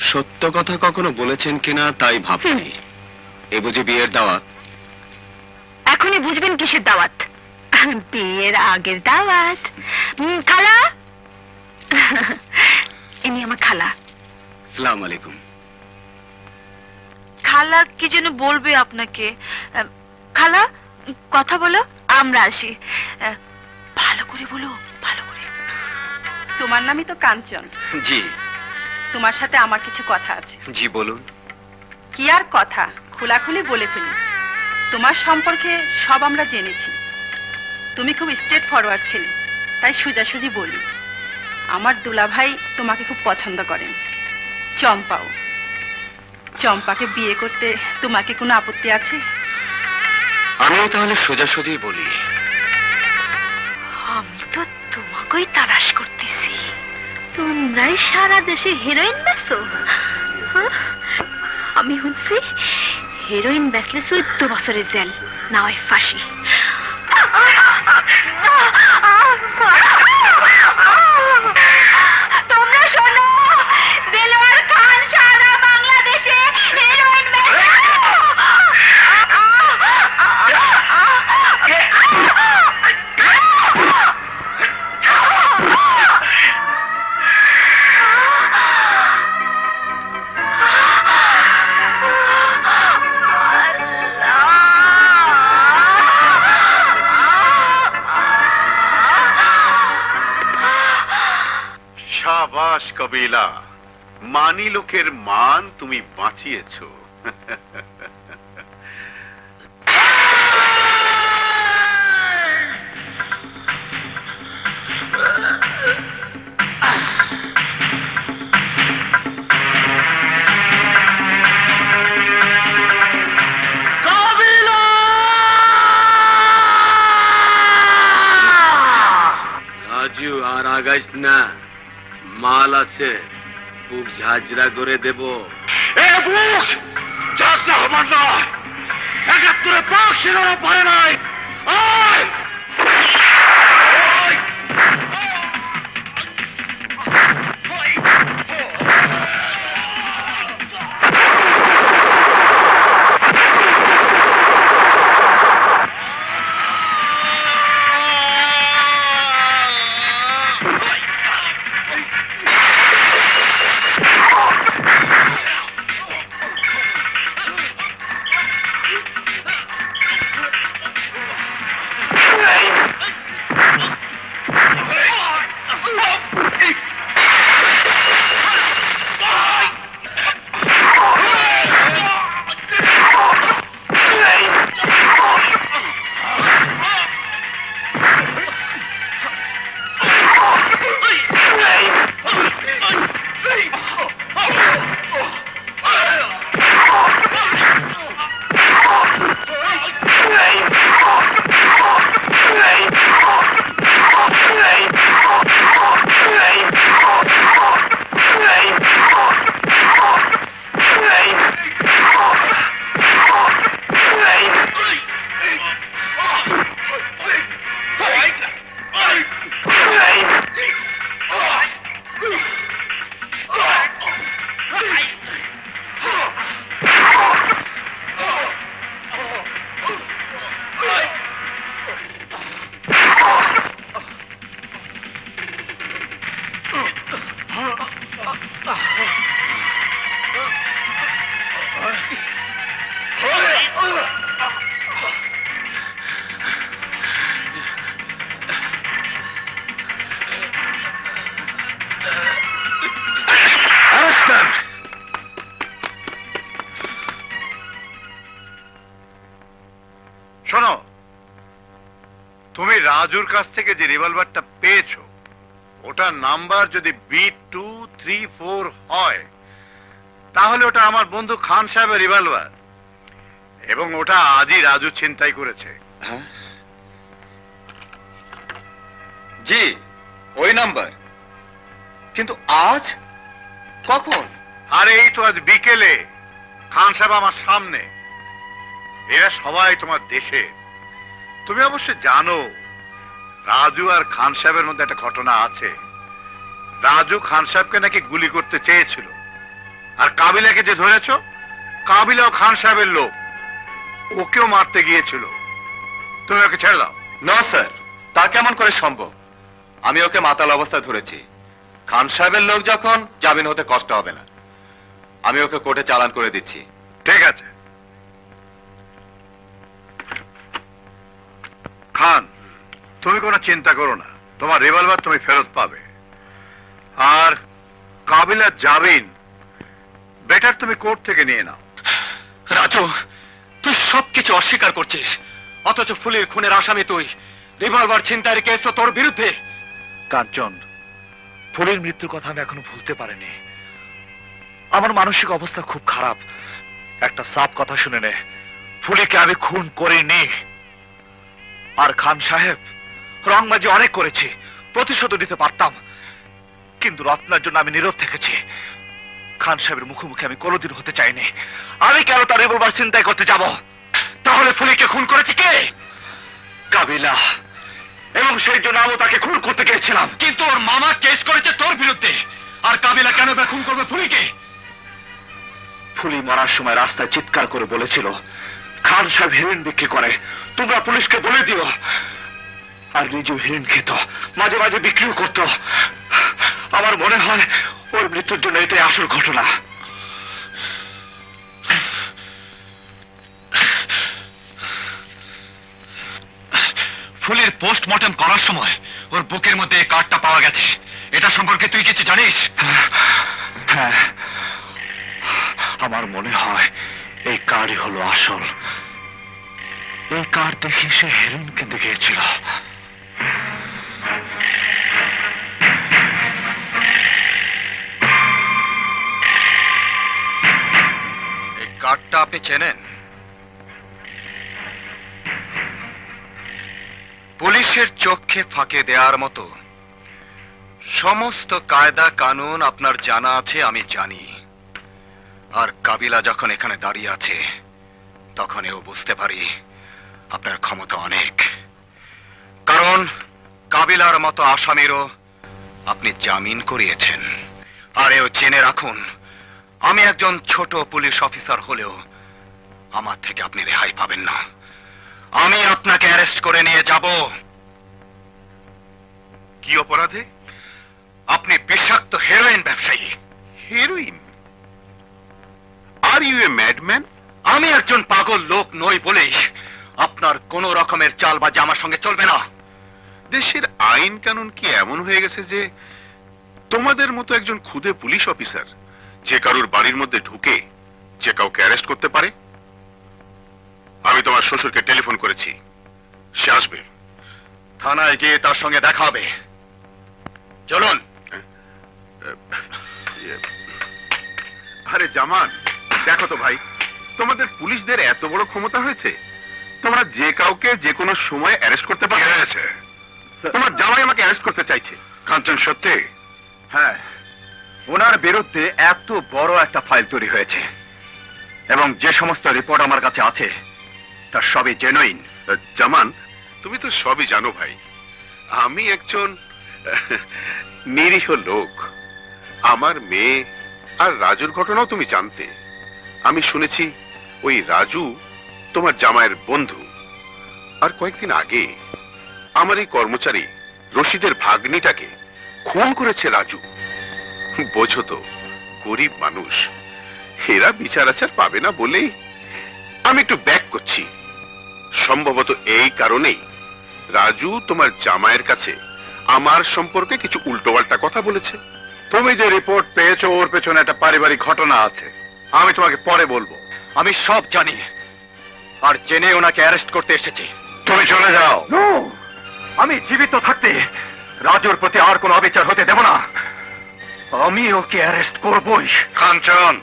সত্য কথা কখনো বলেছেন কিনা তাই ভাবছি। এ বুঝি বিয়ের দাওয়াত? এখনই বুঝবেন কিসের দাওয়াত? বিয়ের আগের দাওয়াত। খালা, ইনি আমার খালা। আসসালামু আলাইকুম। খালা কি যেন বলবে আপনাকে। খালা, কথা বলো, আমরা আসি। ভালো করে বলো, ভালো করে। তোমার নামই তো কাঞ্চন। জি। তোমার সাথে আমার কিছু কথা আছে। জি বলুন। কি আর কথা, খোলাখুলি বলে ফেলি। তোমার সম্পর্কে সব আমরা জেনেছি। তুমি খুব স্ট্রেট ফরওয়ার্ড ছিলে, তাই সোজাসুজি বলি। আমার দুলাভাই তোমাকে খুব পছন্দ করেন, চম্পাও। চম্পাকে বিয়ে করতে তোমাকে কোনো আপত্তি আছে? আমিও তাহলে সোজাসুজি বলি। আমি তো তোমাকেই তালাশ করতেছি। তোমরাই সারা দেশে হিরোইন বেচো? আমি শুনছি হিরোইন বেচলে 14 বছরের জেল, না হয় ফাঁসি। তোমরা শোনো, দেলোয়ার খান সারা বাংলাদেশে হিরোইন বেচে। শাবাশ কবিলা, মানি লোকের মান তুমি বাঁচিয়েছো। রাজু, আর আগাইস না, মাল আছে, বুক ঝাঁঝরা করে দেব। এ বুক যাত্রা হবার নয়, 71-এ পাক সেনারা পারে নাই। আয়! শোনো, তুমি রাজুর কাছ থেকে যে রিভলভারটা পেয়েছো, ওটার নাম্বার যদি B234 হয়, তাহলে ওটা আমার বন্ধু খান সাহেবের রিভলভার, এবং ওটা আজই রাজু ছিনতাই করেছে। জি, ওই নাম্বার। কিন্তু আজ কখন? আরে এই তো আজ বিকেলে খান সাহেব আমার সামনে। এরা সবাই তোমার দেশে। তুমি অবশ্য জানো রাজু আর খান সাহেবের মধ্যে একটা ঘটনা আছে। রাজু খান সাহেবকে নাকি গুলি করতে চেয়েছিল, আর কাবিলাকে যে ধরেছ, কাবিলাও খান সাহেবের লোক, ওকেও মারতে গিয়েছিল। তুমি ওকে ছেড়ে দাও। না স্যার, তা কেমন করে সম্ভব? আমি ওকে মাতাল অবস্থায় ধরেছি। খান সাহেবের লোক যখন, জামিন হতে কষ্ট হবে না। আমি ওকে কোর্টে চালান করে দিচ্ছি। ঠিক আছে খান, তুমি কোনো চিন্তা করো না, তোমার রিভলভার তুমি ফেরত পাবে। আর কাবিলার জামিন বেটার তুমি কোর্ট থেকে নিয়ে নাও। রাজু, তুই সবকিছু অস্বীকার করছিস, অথচ ফুলির খুনের আসামি তুই। রিভলভার ছিনতাইয়ের কেস তো তোর বিরুদ্ধে। কাঞ্চন, ফুলের মৃত্যুর কথা আমি এখনো ভুলতে পারিনি। আমার মানসিক অবস্থা খুব খারাপ। একটা সাফ কথা শুনে নে, ফুলিকে আমি খুন করিনি। আর খান সাহেব, রংবাজি অনেক করেছি, প্রতিশোধ নিতে পারতাম, কিন্তু রত্নার জন্য আমি নীরব থেকেছি। খান সাহেবের মুখোমুখি আমি কোনোদিন হতে চাইনি। আমি কেন তার রিভলভার চিন্তাই করতে যাব? তাহলে ফুলিকে খুন করেছে কে? কাবিলা। এবং সেই জন্য আমি তাকে খুন করতে গিয়েছিলাম। কিন্তু ওর মামা কেস করেছে তোর বিরুদ্ধে, আর কাবিলা কেন বা খুন করবে ফুলিকে? ফুলি মরার সময় রাস্তায় চিৎকার করে বলেছিল খান সাহেব হিরোইন বিক্রি করে, তোমরা পুলিশকে বলে দিও। আর নিজেও হিরোইন খেত, মাঝে মাঝে বিক্রিও করত। আমার মনে হয় ওর মৃত্যুর জন্য এটাই আসল ঘটনা। ফুলের পোস্টমর্টম করার সময় ওর বুকের মধ্যে এই কার্ডটা পাওয়া গেছে। এটা সম্পর্কে তুই কিছু জানিস? হ্যাঁ, আমার মনে হয় এই কার্ডই হলো আসল। এই কার্ড দেখে সে হেরোইন কিনতে গিয়েছিল। এই কার্ডটা আপনি চেনেন? পুলিশের চোখে ফাঁকে দেওয়ার মতো সমস্ত কায়দা কানুন আপনার জানা আছে, আমি জানি। আর কাবিলা যখন এখানে দাঁড়িয়ে আছে, তখন এও বুঝতে পারি আপনার ক্ষমতা অনেক। কারণ কাবিলার মতো আসামিরও আপনি জামিন করিয়েছেন। আর এও জেনে রাখুন, আমি একজন ছোট পুলিশ অফিসার হলেও আমার থেকে আপনি রেহাই পাবেন না। আমি আপনাকে অ্যারেস্ট করে নিয়ে যাব। কি অপরাধে? আপনি বিষাক্ত হেরোইন ব্যবসায়ী। Heroin? Are you a madman? আমি একজন পাগল লোক নই বলেই আপনার কোন রকমের চালবাজি আমার সঙ্গে চলবে না। দেশের আইন কানুন কি এমন হয়ে গেছে যে তোমাদের মতো একজন খুদে পুলিশ অফিসার যে কারুর বাড়ির মধ্যে ঢুকে যে কাউকে অ্যারেস্ট করতে পারে? আমি তোমার শ্বশুরকে টেলিফোন করেছি, সে আসবে। থানায় গিয়ে তার সঙ্গে দেখা হবে। চলুন। আরে জামান, দেখো তো ভাই, তোমাদের পুলিশদের এত বড় ক্ষমতা হয়েছে, তোমরা যে কাউকে যে কোনো সময় অ্যারেস্ট করতে পারো। তোমার জামাই আমাকে অ্যারেস্ট করতে চাইছে। কাঞ্চন, সত্যি? হ্যাঁ, ওনার বিরুদ্ধে এত বড় একটা ফাইল তৈরি হয়েছে, এবং যে সমস্ত রিপোর্ট আমার কাছে আছে তার সবই জেনুইন। জামান, তুমি তো সবই জানো ভাই। আমি একজন নিরীহ লোক। আমার মেয়ে আর রাজুর ঘটনাও তুমি জানতে। আমি শুনেছি ওই রাজু তোমার জামাইয়ের বন্ধু। আর কয়েকদিন আগে আমার এই কর্মচারী রশিদের ভাগ্নিটাকে খুন করেছে রাজু। বোঝো তো, গরিব মানুষ, এরা বিচার আচার পাবে না বলেই আমি একটু ব্যাক করছি। সম্ভবত এই কারণেই রাজু তোমার জামাইয়ের কাছে আমার সম্পর্কে কিছু উল্টোপাল্টা কথা বলেছে। তুমি যে রিপোর্ট পেয়েছো ওর পেছনে একটা পারিবারিক ঘটনা আছে, আমি তোমাকে পরে বলবো। আমি সব জানি, আর জেনে ওনাকে অ্যারেস্ট করতে এসেছি। তুমি চলে যাও। আমি জীবিত থাকতে রাজুর প্রতি আর কোনো অবিচার হতে দেব না। আমি ওকে অ্যারেস্ট করবই। কাঞ্চন,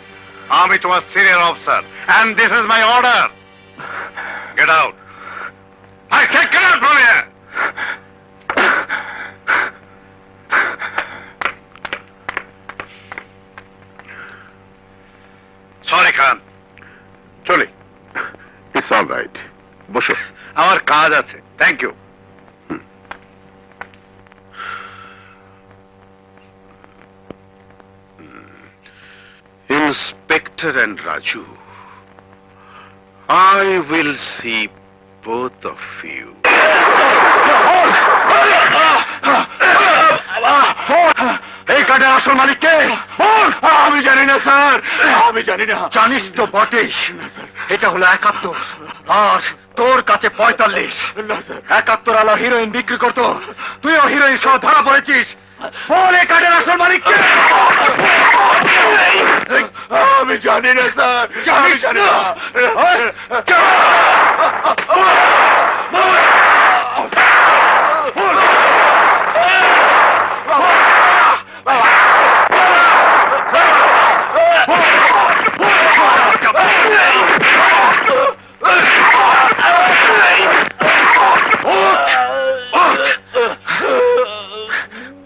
আমি তোমার senior officer, and this is my order. Get out. I said get out from here. Sorry Khan, চলে। ইটস অল রাইট, বসো। আমার কাজ আছে। Thank you. Inspector and Raju, I will see both of you. এই কার্ডের আসল মালিক কে? আমি জানি না স্যার, আমি জানি না। জানিস তো বটেই, এটা হলো 71 আর তোর কাছে 45। 71 আলা হিরোইন বিক্রি করতো, তুইও হিরোইন সহ ধরা পড়েছিস। বল এই কার্ডের আসল মালিক কে? আমি জানি না স্যার, আমি জানি না।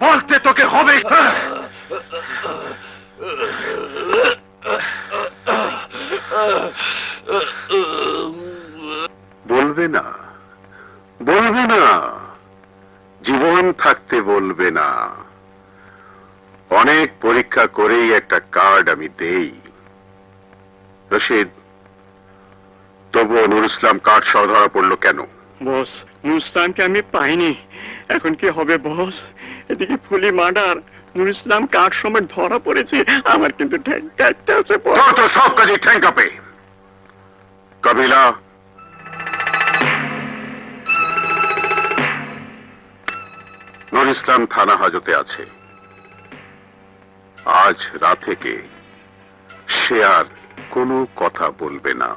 বলতে তোকে হবে। বলবে না, বলবে না, জীবন থাকতে বলবে না। অনেক পরীক্ষা করেই একটা কার্ড আমি দেই। রশিদ, তবুও নুর ইসলাম কার্ড সহ ধরা পড়লো কেন? বস, নুর ইসলামকে আমি পাইনি, এখন কি হবে বস? এদিকে ফুলি মার্ডার, নুর ইসলাম কাঠ সময় ধরা পড়েছে, আমার কিন্তু ঠ্যাং কাটতে আছে। তো সব কাজে ঠ্যাং কাঁপে। কাবিলা, নুর ইসলাম থানা হাজতে আছে। আজ রাত থেকে সে আর কোনো কথা বলবে না।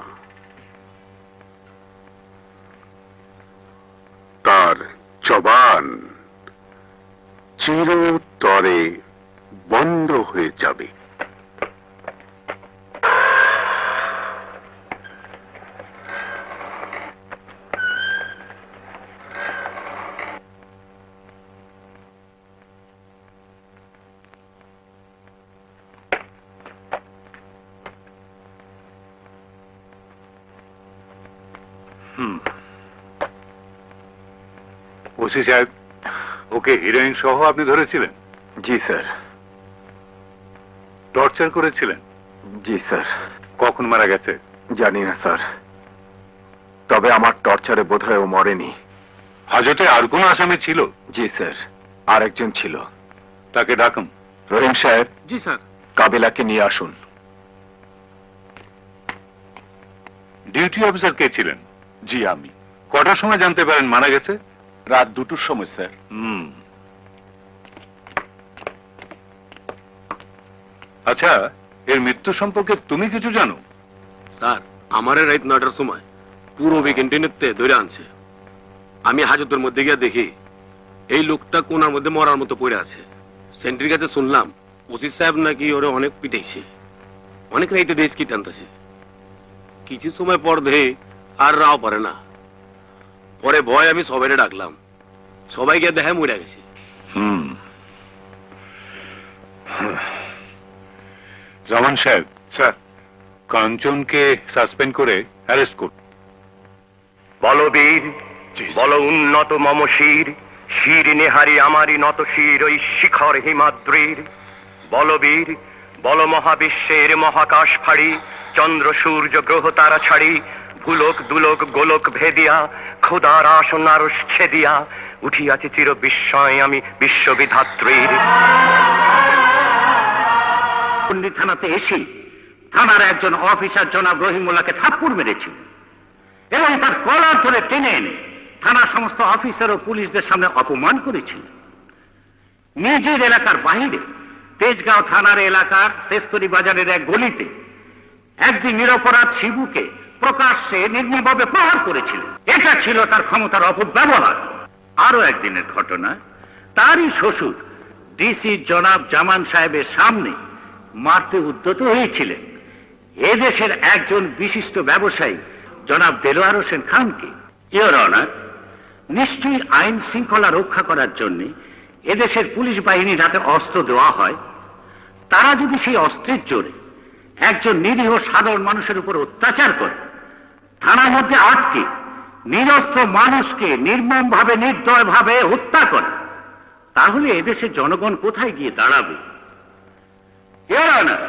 তার জবান চিরতরে বন্ধ হয়ে যাবে। ওসি সাহেব, ওকে হিরোইন সহ আপনি ধরেছিলেন? জি স্যার। টর্চার করেছিলেন? জি স্যার। কখন মারা গেছে? জানি না স্যার, তবে আমার টর্চারে বোধহয় ও মরেনি। হাজতে আর কোন আসামি ছিল? জি স্যার, আর একজন ছিল। তাকে ডাকুন। রহিম সাহেব। জি স্যার। কাবিলাকে নিয়ে আসুন। ডিউটি অফিসার কে ছিলেন? জি আমি। কটার সময় জানতে পারেন মারা গেছে? রাত 2টোর সময় স্যার। আচ্ছা, এর মৃত্যু সম্পর্কে তুমি কিছু জানো? স্যার, আমারে রাত 9টার সময় পুরো ক্যান্টিনেতে ধরে আনছে। আমি হাজতের মধ্যে গিয়ে দেখি এই লোকটা কোনার মধ্যে মরার মতো পড়ে আছে। সেন্ট্রির কাছে শুনলাম ওসি সাহেব নাকি ওরে অনেক পিটাইছে, অনেক রাইতে দেশ কি টানতেছে। কিছু সময় পর দেহে আর রাও পারে না। পরে ভয় আমি সবাইরে ডাকলাম, সবাই গিয়ে দেখে মরে গেছে। রহমান সাহেব। স্যার। কাঞ্চনকে সাসপেন্ড করে অ্যারেস্ট করুন। বলবীর, বল উন্নত মম শির, শির নেহারি আমারি নত শির ওই শিখর হিমাদ্রির। বলবীর, বল মহাবিশ্বের মহাকাশ ফাড়ি, চন্দ্র সূর্য গ্রহ তারা ছাড়ি, ভুলক দুলক গোলক ভেদিয়া, খোদার আসন আরশ ছেদিয়া, উঠিয়াছে চির বিস্ময় আমি বিশ্ববিধাত্রীর। থানাতে এসে থানার একজন অফিসার জনাব রহিমুল্লাহকে থাপ্পড় মেরেছিল এবং তার কলার ধরে টেনে এনে থানা সমস্ত অফিসার ও পুলিশদের সামনে অপমান করেছিল। নিজের এলাকার বাইরে তেজগাঁও থানার এলাকার তেস্তরি বাজারের এক গলিতে একদিন নিরপরাধ শিবুকে প্রকাশ্যে নির্মমভাবে প্রহার করেছিল। এটা ছিল তার ক্ষমতার অপব্যবহার। আরো একদিনের ঘটনা, তারই শ্বশুর ডিসি জনাব জামান সাহেবের সামনে মারতে উদ্যত হয়েছিলেন এদেশের একজন বিশিষ্ট ব্যবসায়ী জনাব দেলোয়ার হোসেন খানকে। ইওর অনার, নিশ্চয়ই আইন শৃঙ্খলা রক্ষা করার জন্য এদেশের পুলিশ বাহিনীর হাতে অস্ত্র দেওয়া হয়। তারা যদি সেই অস্ত্রের জোরে একজন নিরীহ সাধারণ মানুষের উপর অত্যাচার করে, থানার মধ্যে আটকে নিরস্ত্র মানুষকে নির্মমভাবে নির্দয়ভাবে হত্যা করে, তাহলে এদেশের জনগণ কোথায় গিয়ে দাঁড়াবে? ইওর অনার,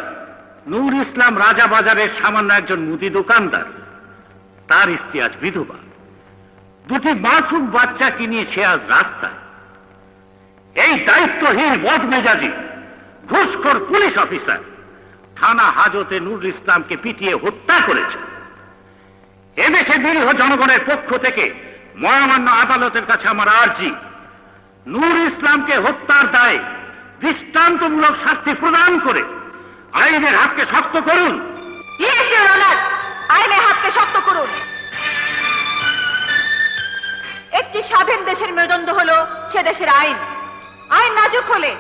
নূর ইসলাম রাজা বাজারের সামান্য একজন মুদি দোকানদার, তার স্ত্রী আজ বিধবা, দুটি মাসুম বাচ্চাকে নিয়ে সে আজ রাস্তায়। এই দায়িত্বহীন বদমেজাজি ঘুষখোর পুলিশ অফিসার থানা হাজতে নূর ইসলামকে পিটিয়ে হত্যা করেছে। এদেশে নিরীহ জনগণের পক্ষ থেকে মহামান্য আদালতের কাছে আমার আর্জি, নূর ইসলামকে হত্যার দায়ে দৃষ্টান্তমূলক শাস্তি প্রদান করে আইনের হাতকে শক্ত করুন। আইনের হাতকে শক্ত করুন। একটি স্বাধীন দেশের মেরুদণ্ড হলো সে দেশের আইন। আইন নাজুক হলে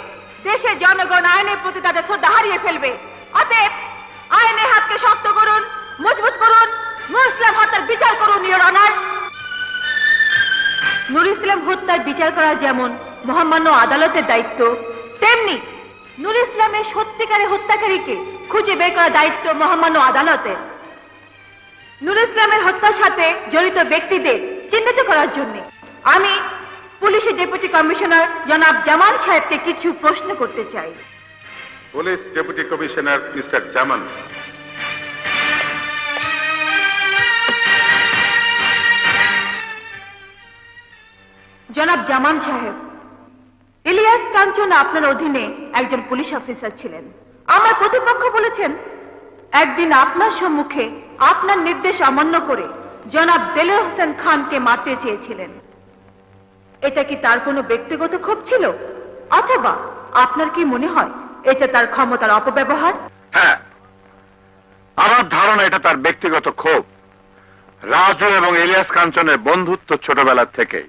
দেশের জনগণ আইনের প্রতি তাদের শ্রদ্ধা হারিয়ে ফেলবে। অতএব আইনের হাতকে শক্ত করুন, মজবুত করুন, নূর ইসলাম হত্যার বিচার করুন। ইওর অনার, নূর ইসলাম হত্যার বিচার করা যেমন মহামান্য আদালতের দায়িত্ব, তেমনি নূর ইসলামের সত্যিকারের হত্যাকারীকে খুঁজে বের করার দায়িত্ব মহামান্য আদালতের। নূর ইসলামের হত্যার সাথে জড়িত ব্যক্তিদের চিহ্নিত করার জন্য আমি পুলিশের ডেপুটি কমিশনার জনাব জামান সাহেবকে কিছু প্রশ্ন করতে চাই। পুলিশ ডেপুটি কমিশনার মিস্টার জামান। জনাব জামান সাহেব, ইলিয়াস কাঞ্চন আপনার অধীনে একজন পুলিশ অফিসার ছিলেন। আমার প্রতিপক্ষ বলেছেন একদিন আপনার সম্মুখে আপনার নির্দেশ অমান্য করে জনাব দেলোয়ার হোসেন খানকে মারতে চেয়েছিলেন। এটা কি তার কোনো ব্যক্তিগত ক্ষোভ ছিল, অথবা আপনার কি মনে হয় এটা তার ক্ষমতার অপব্যবহার? হ্যাঁ, আমার ধারণা এটা তার ব্যক্তিগত ক্ষোভ। রাজু এবং ইলিয়াস কাঞ্চনের বন্ধুত্ব ছোটবেলার থেকেই।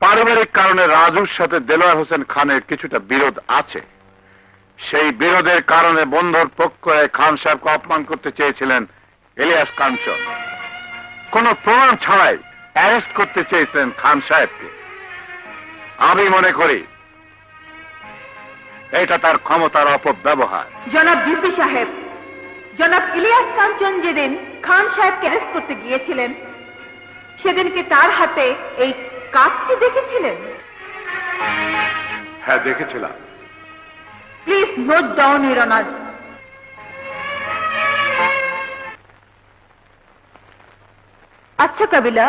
পারিবারিক কারণে রাজুর সাথে দেলোয়ার হোসেন খানের কিছুটা বিরোধ আছে। সেই বিরোধের কারণে বন্ধুর পক্ষ হয়ে খান সাহেবকে অপমান করতে চেয়েছিলেন ইলিয়াস কাঞ্চন। কোনো প্রমাণ ছাড়াই অ্যারেস্ট করতে চেয়েছিলেন খান সাহেবকে। আমি মনে করি এটা তার ক্ষমতার অপব্যবহার। জনাব ডিসি সাহেব, জনাব ইলিয়াস কাঞ্চন যেদিন খান সাহেবকে অ্যারেস্ট করতে গিয়েছিলেন সেদিনকে তার হাতে এই কাজটি দেখেছিলেন? হ্যাঁ, দেখেছিলাম। Please note down your honour. আচ্ছা কাবিলা,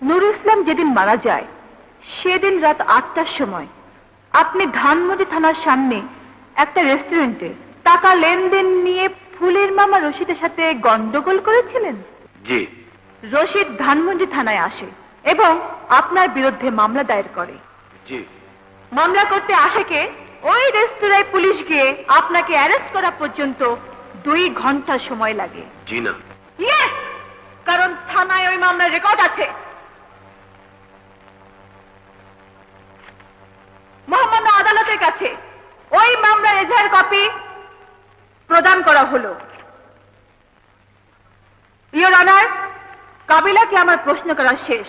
নূর ইসলাম যেদিন মারা যায় সেদিন রাত 8টার সময় আপনি ধানমন্ডি থানার সামনে একটা রেস্টুরেন্টে টাকা লেনদেন নিয়ে ফুলের মামা রশিদের সাথে গন্ডগোল করেছিলেন। জি। রশিদ ধানমন্ডি থানায় আসে এবং আপনার বিরুদ্ধে মামলা দায়ের করে। জি। মামলা করতে আসে কে? ওই রেস্তোরাঁয় পুলিশ গিয়ে আপনাকে অ্যারেস্ট করা পর্যন্ত 2 ঘন্টা সময় লাগে। জি না। ইয়েস, কারণ থানায় ওই মামলার রেকর্ড আছে। মহামান্য আদালতের কাছে ওই মামলার এজাহার কপি প্রদান করা হলো। ইওর অনার, কাবিলাকে আমার প্রশ্ন করা শেষ।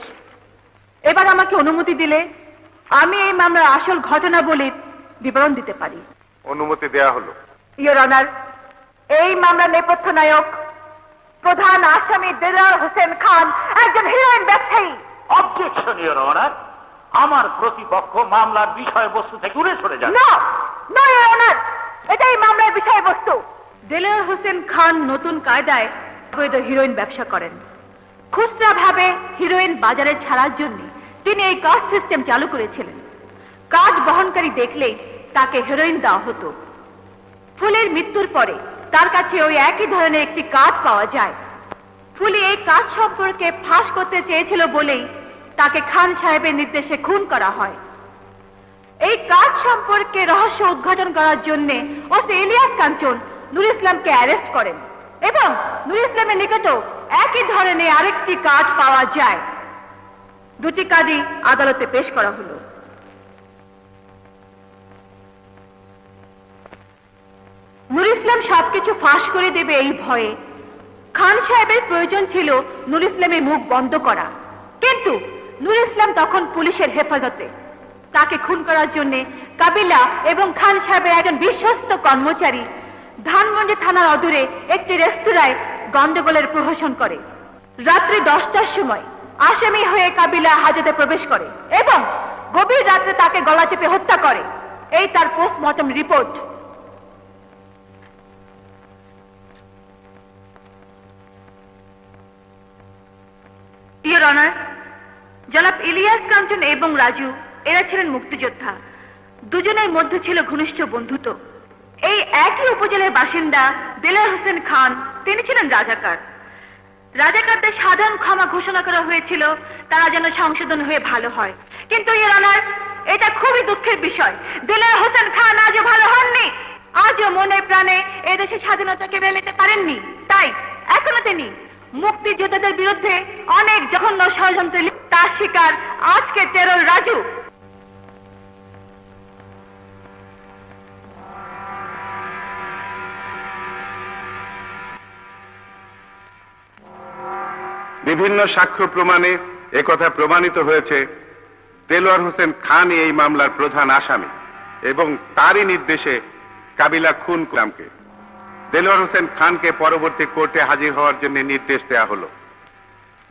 এবার আমাকে অনুমতি দিলে আমি এই মামলার আসল ঘটনাবলীর বিবরণ দিতে পারি। অনুমতি দেয়া হলো। ইওর অনার, এই মামলার নেপথ্য নায়ক প্রধান আসামি দেলোয়ার হোসেন খান একজন হিরোইন ব্যবসায়ী। অবজেকশন ইওর অনার, আমার প্রতিপক্ষ মামলার বিষয়বস্তু থেকে দূরে সরে যান। না, না ইওর অনার, এটাই মামলার বিষয়বস্তু। দেলোয়ার হোসেন খান নতুন কায়দায় অবৈধ হিরোইন ব্যবসা করেন। খুচরা ভাবে হিরোইন বাজারে ছাড়ার জন্য তিনি এই কার্ড সিস্টেম চালু করেছিলেন। কার্ড বহনকারী দেখলেই তাকে হেরোইন দেওয়া হতো। ফুলের মৃত্যুর পরে তার কাছে ওই একই ধরনের একটি কার্ড পাওয়া যায়। ফুলি এই কার্ড সম্পর্কে ফাঁস করতে চেয়েছিল বলেই তাকে খান সাহেবের নির্দেশে খুন করা হয়। এই কার্ড সম্পর্কে রহস্য উদ্ঘাটন করার জন্য ওসি ইলিয়াস কাঞ্চন নূর ইসলামকে অ্যারেস্ট করেন এবং নূর ইসলামের নিকটও একই ধরনের আরেকটি কার্ড পাওয়া যায়। 2টি কার্ডই আদালতে পেশ করা হলো। নূর ইসলাম সবকিছু ফাঁস করে দেবে এই ভয়ে খান সাহেবের প্রয়োজন ছিল নূর ইসলামের মুখ বন্ধ করা, কিন্তু নূর ইসলাম তখন পুলিশের হেফাজতে। তাকে খুন করার জন্য কাবিলা এবং খান সাহেবের একজন বিশ্বস্ত কর্মচারী ধানমন্ডি থানার অদূরে একটি রেস্তোরাঁয় গন্ডগোলের প্রহসন করে। রাত্রি 10টার সময় আসামি হয়ে কাবিলা হাজতে প্রবেশ করে এবং গভীর রাত্রে তাকে গলা চেপে হত্যা করে। এই তার পোস্টমর্টম রিপোর্ট। ইয়োর অনার, জনাব ইলিয়াস কাঞ্চন এবং রাজু এরা ছিলেন মুক্তিযোদ্ধা। দুজনের মধ্যে ছিল ঘনিষ্ঠ বন্ধুত্ব। এই একই উপজেলার বাসিন্দা দেলার হোসেন খান, তিনি ছিলেন রাজাকার। রাজাকারদের সাধারণ ক্ষমা ঘোষণা করা হয়েছিল তারা যেন সংশোধন হয়ে ভালো হয়, কিন্তু ইয়োর অনার, এটা খুবই দুঃখের বিষয়, দেলার হোসেন খান আজও ভালো হননি, আজও মনে প্রাণে এদেশের স্বাধীনতাকে মেনে নিতে পারেননি। তাই এখনো তিনি মুক্তিযোদ্ধাদের বিরুদ্ধে অনেক জঘন্য ষড়যন্ত্রে তার শিকার আজকে টেরর রাজু। বিভিন্ন সাক্ষ্য প্রমাণে একথা প্রমাণিত হয়েছে দেলোয়ার হোসেন খান এই মামলার প্রধান আসামি এবং তারই নির্দেশে কাবিলা খুন করলামকে। দেলোয়ার হোসেন খানকে পরবর্তী কোর্টে হাজির হওয়ার জন্য নির্দেশ দেওয়া হলো।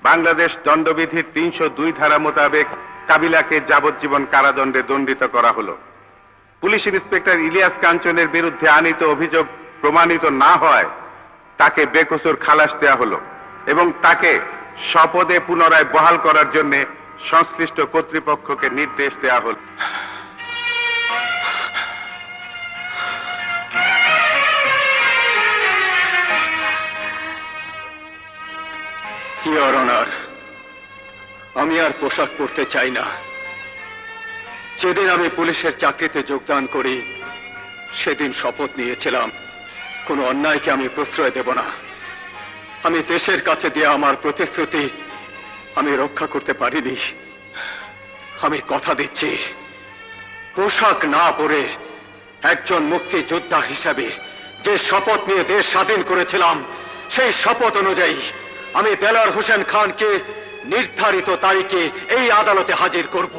বাংলাদেশ দণ্ডবিধির 302 ধারা মোতাবেক কাবিলাকে যাবজ্জীবন কারাদণ্ডে দণ্ডিত করা হলো। পুলিশ ইন্সপেক্টর ইলিয়াস কাঞ্চনের বিরুদ্ধে আনিত অভিযোগ প্রমাণিত না হয় তাকে বেকসুর খালাস দেওয়া হলো এবং তাকে শপথে পুনরায় বহাল করার জন্য সংশ্লিষ্ট কর্তৃপক্ষকে নির্দেশ দেওয়া হল। ইয়োর অনার, আমি আর পোশাক পরতে চাই না। যেদিন আমি পুলিশের চাকরিতে যোগদান করি সেদিন শপথ নিয়েছিলাম কোনো অন্যায়কে আমি প্রশ্রয় দেব না। আমি দেশের কাছে দেয়া আমার প্রতিশ্রুতি আমি রক্ষা করতে পারিনি। আমি কথা দিচ্ছি, পোশাক না পরে একজন মুক্তিযোদ্ধা হিসাবে যে শপথ নিয়ে দেশ স্বাধীন করেছিলাম সেই শপথ অনুযায়ী আমি দেলার হোসেন খানকে নির্ধারিত তারিখে এই আদালতে হাজির করব।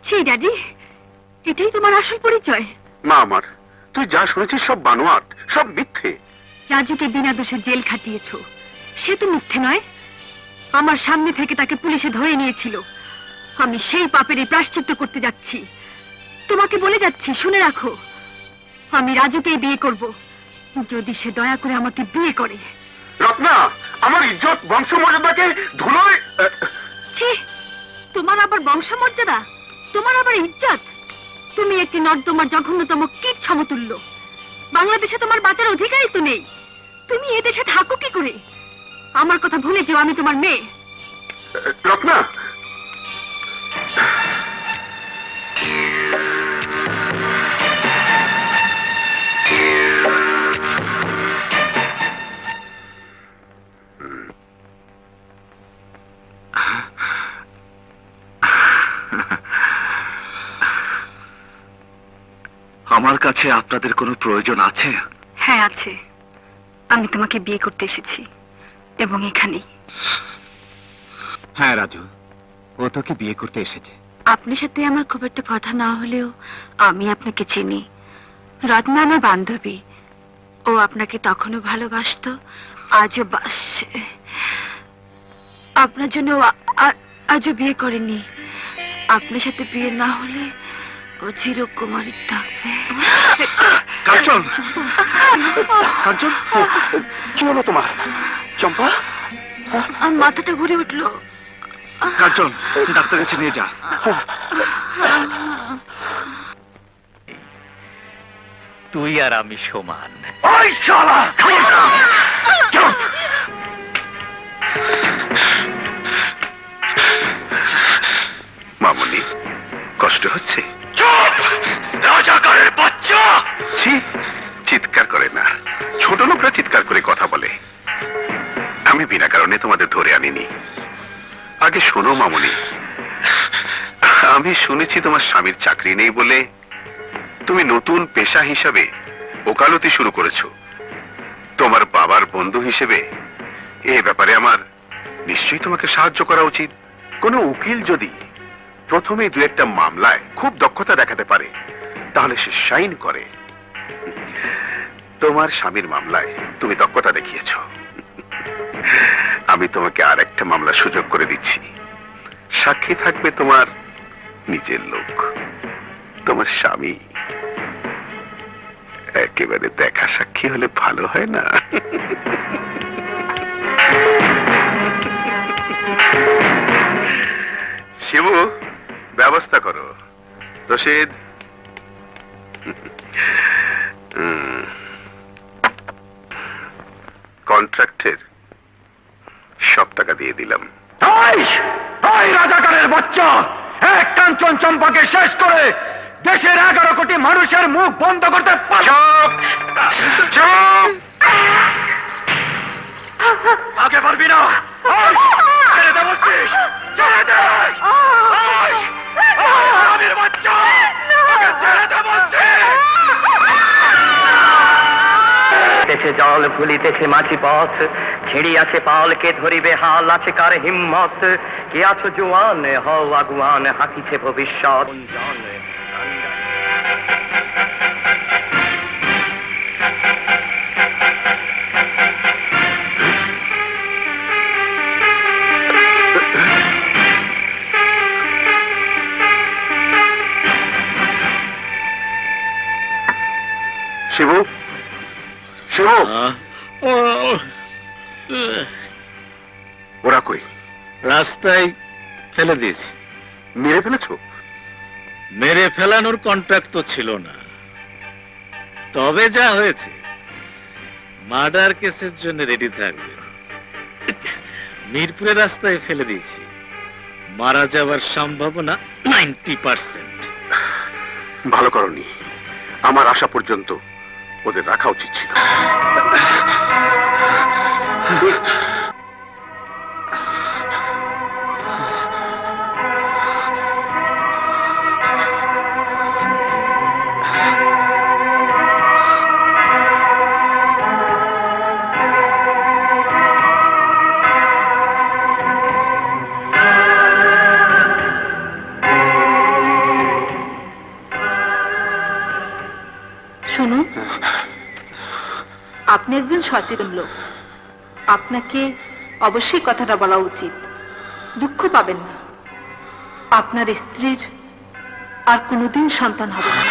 সেই ড্যাডি, এটাই তোমার আসল পরিচয়? মা আমার, তুই যা শুনেছিস সব বানোয়াট, সব মিথ্যে। রাজুকে বিনা দোষে জেল খাটিয়েছো, সে তো মিথ্যে নয়। আমার সামনে থেকে তাকে পুলিশে ধরে নিয়েছিল। আমি সেই পাপেরই প্রায়শ্চিত্ত করতে যাচ্ছি। তোমাকে বলে যাচ্ছি, শুনে রাখো, আমি রাজুকেই বিয়ে করব যদি সে দয়া করে আমাকে বিয়ে করে। রত্না, আমার ইজ্জত বংশমর্যাদাকে ধুলোয়। ছি, তোমার আবার বংশমর্যাদা, তোমার আবার ইজ্জত? তুমি একটি নর্দমার জঘন্যতম কীট সমতুল্য। বাংলাদেশে তোমার বাঁচার অধিকারই তো নেই। তুমি এদেশে থাকো কি করে? আমার কথা ভুলে যেও, আমি তোমার মেয়ে। রত্না, আমার কাছে আপনাদের কোনো প্রয়োজন আছে? হ্যাঁ আছে, আমি তোমাকে বিয়ে করতে এসেছি এবং এখানেই। হ্যাঁ রাজু, ও তোকে বিয়ে করতে এসেছে। আপনার সাথে আমার খুব একটা কথা না হলেও আমি আপনাকে চিনি। রত্না আমার বান্ধবী, ও আপনাকে তখনও ভালোবাসতো, আজও বাসছে। আপনার জন্য আজও বিয়ে করেনি। আপনার সাথে বিয়ে না হলে ও চিরকুমারী থাকবে। কাঞ্চন, কাঞ্চন, কি হলো তোমার? চম্পা, আমার মাথাটা ঘুরে উঠলো। কাঞ্চন, ডাক্তার কাছে নিয়ে যা। তুই আর আমি সমান। ওই শালা! মামুনি, কষ্ট হচ্ছে? রাজাকারের বাচ্চা! ছি, চিৎকার করে না। ছোট লোকরা চিৎকার করে কথা বলে। আমি বিনা কারণে তোমাদের ধরে আনিনি। আগে শোনো মামুনি, আমি শুনেছি তোমার স্বামীর চাকরি নেই বলে তুমি নতুন পেশা হিসাবে ওকালতি শুরু করেছো। তোমার বাবার বন্ধু হিসেবে এ ব্যাপারে আমার নিশ্চয়ই তোমাকে সাহায্য করা উচিত। কোনো উকিল যদি প্রথমেই দু একটা মামলায় খুব দক্ষতা দেখাতে পারে, তাহলে সে শাইন করে। তোমার স্বামীর মামলায় তুমি দক্ষতা দেখিয়েছ, আমি তোমাকে আর একটা মামলা সুযোগ করে দিচ্ছি। সাক্ষী থাকবে তোমার নিজের লোক, তোমার স্বামী। একেবারে দেখা সাক্ষী হলে ভালো হয় না? শিবু, ব্যবস্থা করো। রশিদ, কন্ট্রাক্টের সব টাকা দিয়ে দিলাম। রাজাকারের বাচ্চা, এক কাঞ্চন চম্পাকে শেষ করে দেশের 11 কোটি মানুষের মুখ বন্ধ করতে আগে পারবি না। ছেড়ে দে বলছিস, ছেড়ে দে। আমির বাচ্চা, ছেড়ে দে বলছিস। দেশে জল ভুলিতেছে মাঝি পথ, ছিড়িয়াছে পাল, কে ধরিবে হাল, আছে কার হিম্মত। কে আছো জোয়ান, হও আগুয়ান, হাকিছে ভবিষ্যৎ। শিবু, শিবু, ওরা কই? রাস্তায় ফেলে দিয়েছি। মেরে ফেলেছো? মেরে ফেলানোর কন্ট্রাক্ট তো ছিল না, তবে যা হয়েছে মার্ডার কেসের জন্য রেডি থাকবে। মিরপুরের রাস্তায় ফেলে দিয়েছি, মারা যাওয়ার সম্ভাবনা 90%। ভালো করনি, আমার আসা পর্যন্ত ওদের রাখা উচিত ছিল। শুনুন, আপনি একজন সচেতন লোক, আপনাকে অবশ্যই কথাটা বলা উচিত। দুঃখ পাবেন না, আপনার স্ত্রীর আর কোনোদিন সন্তান হবে না।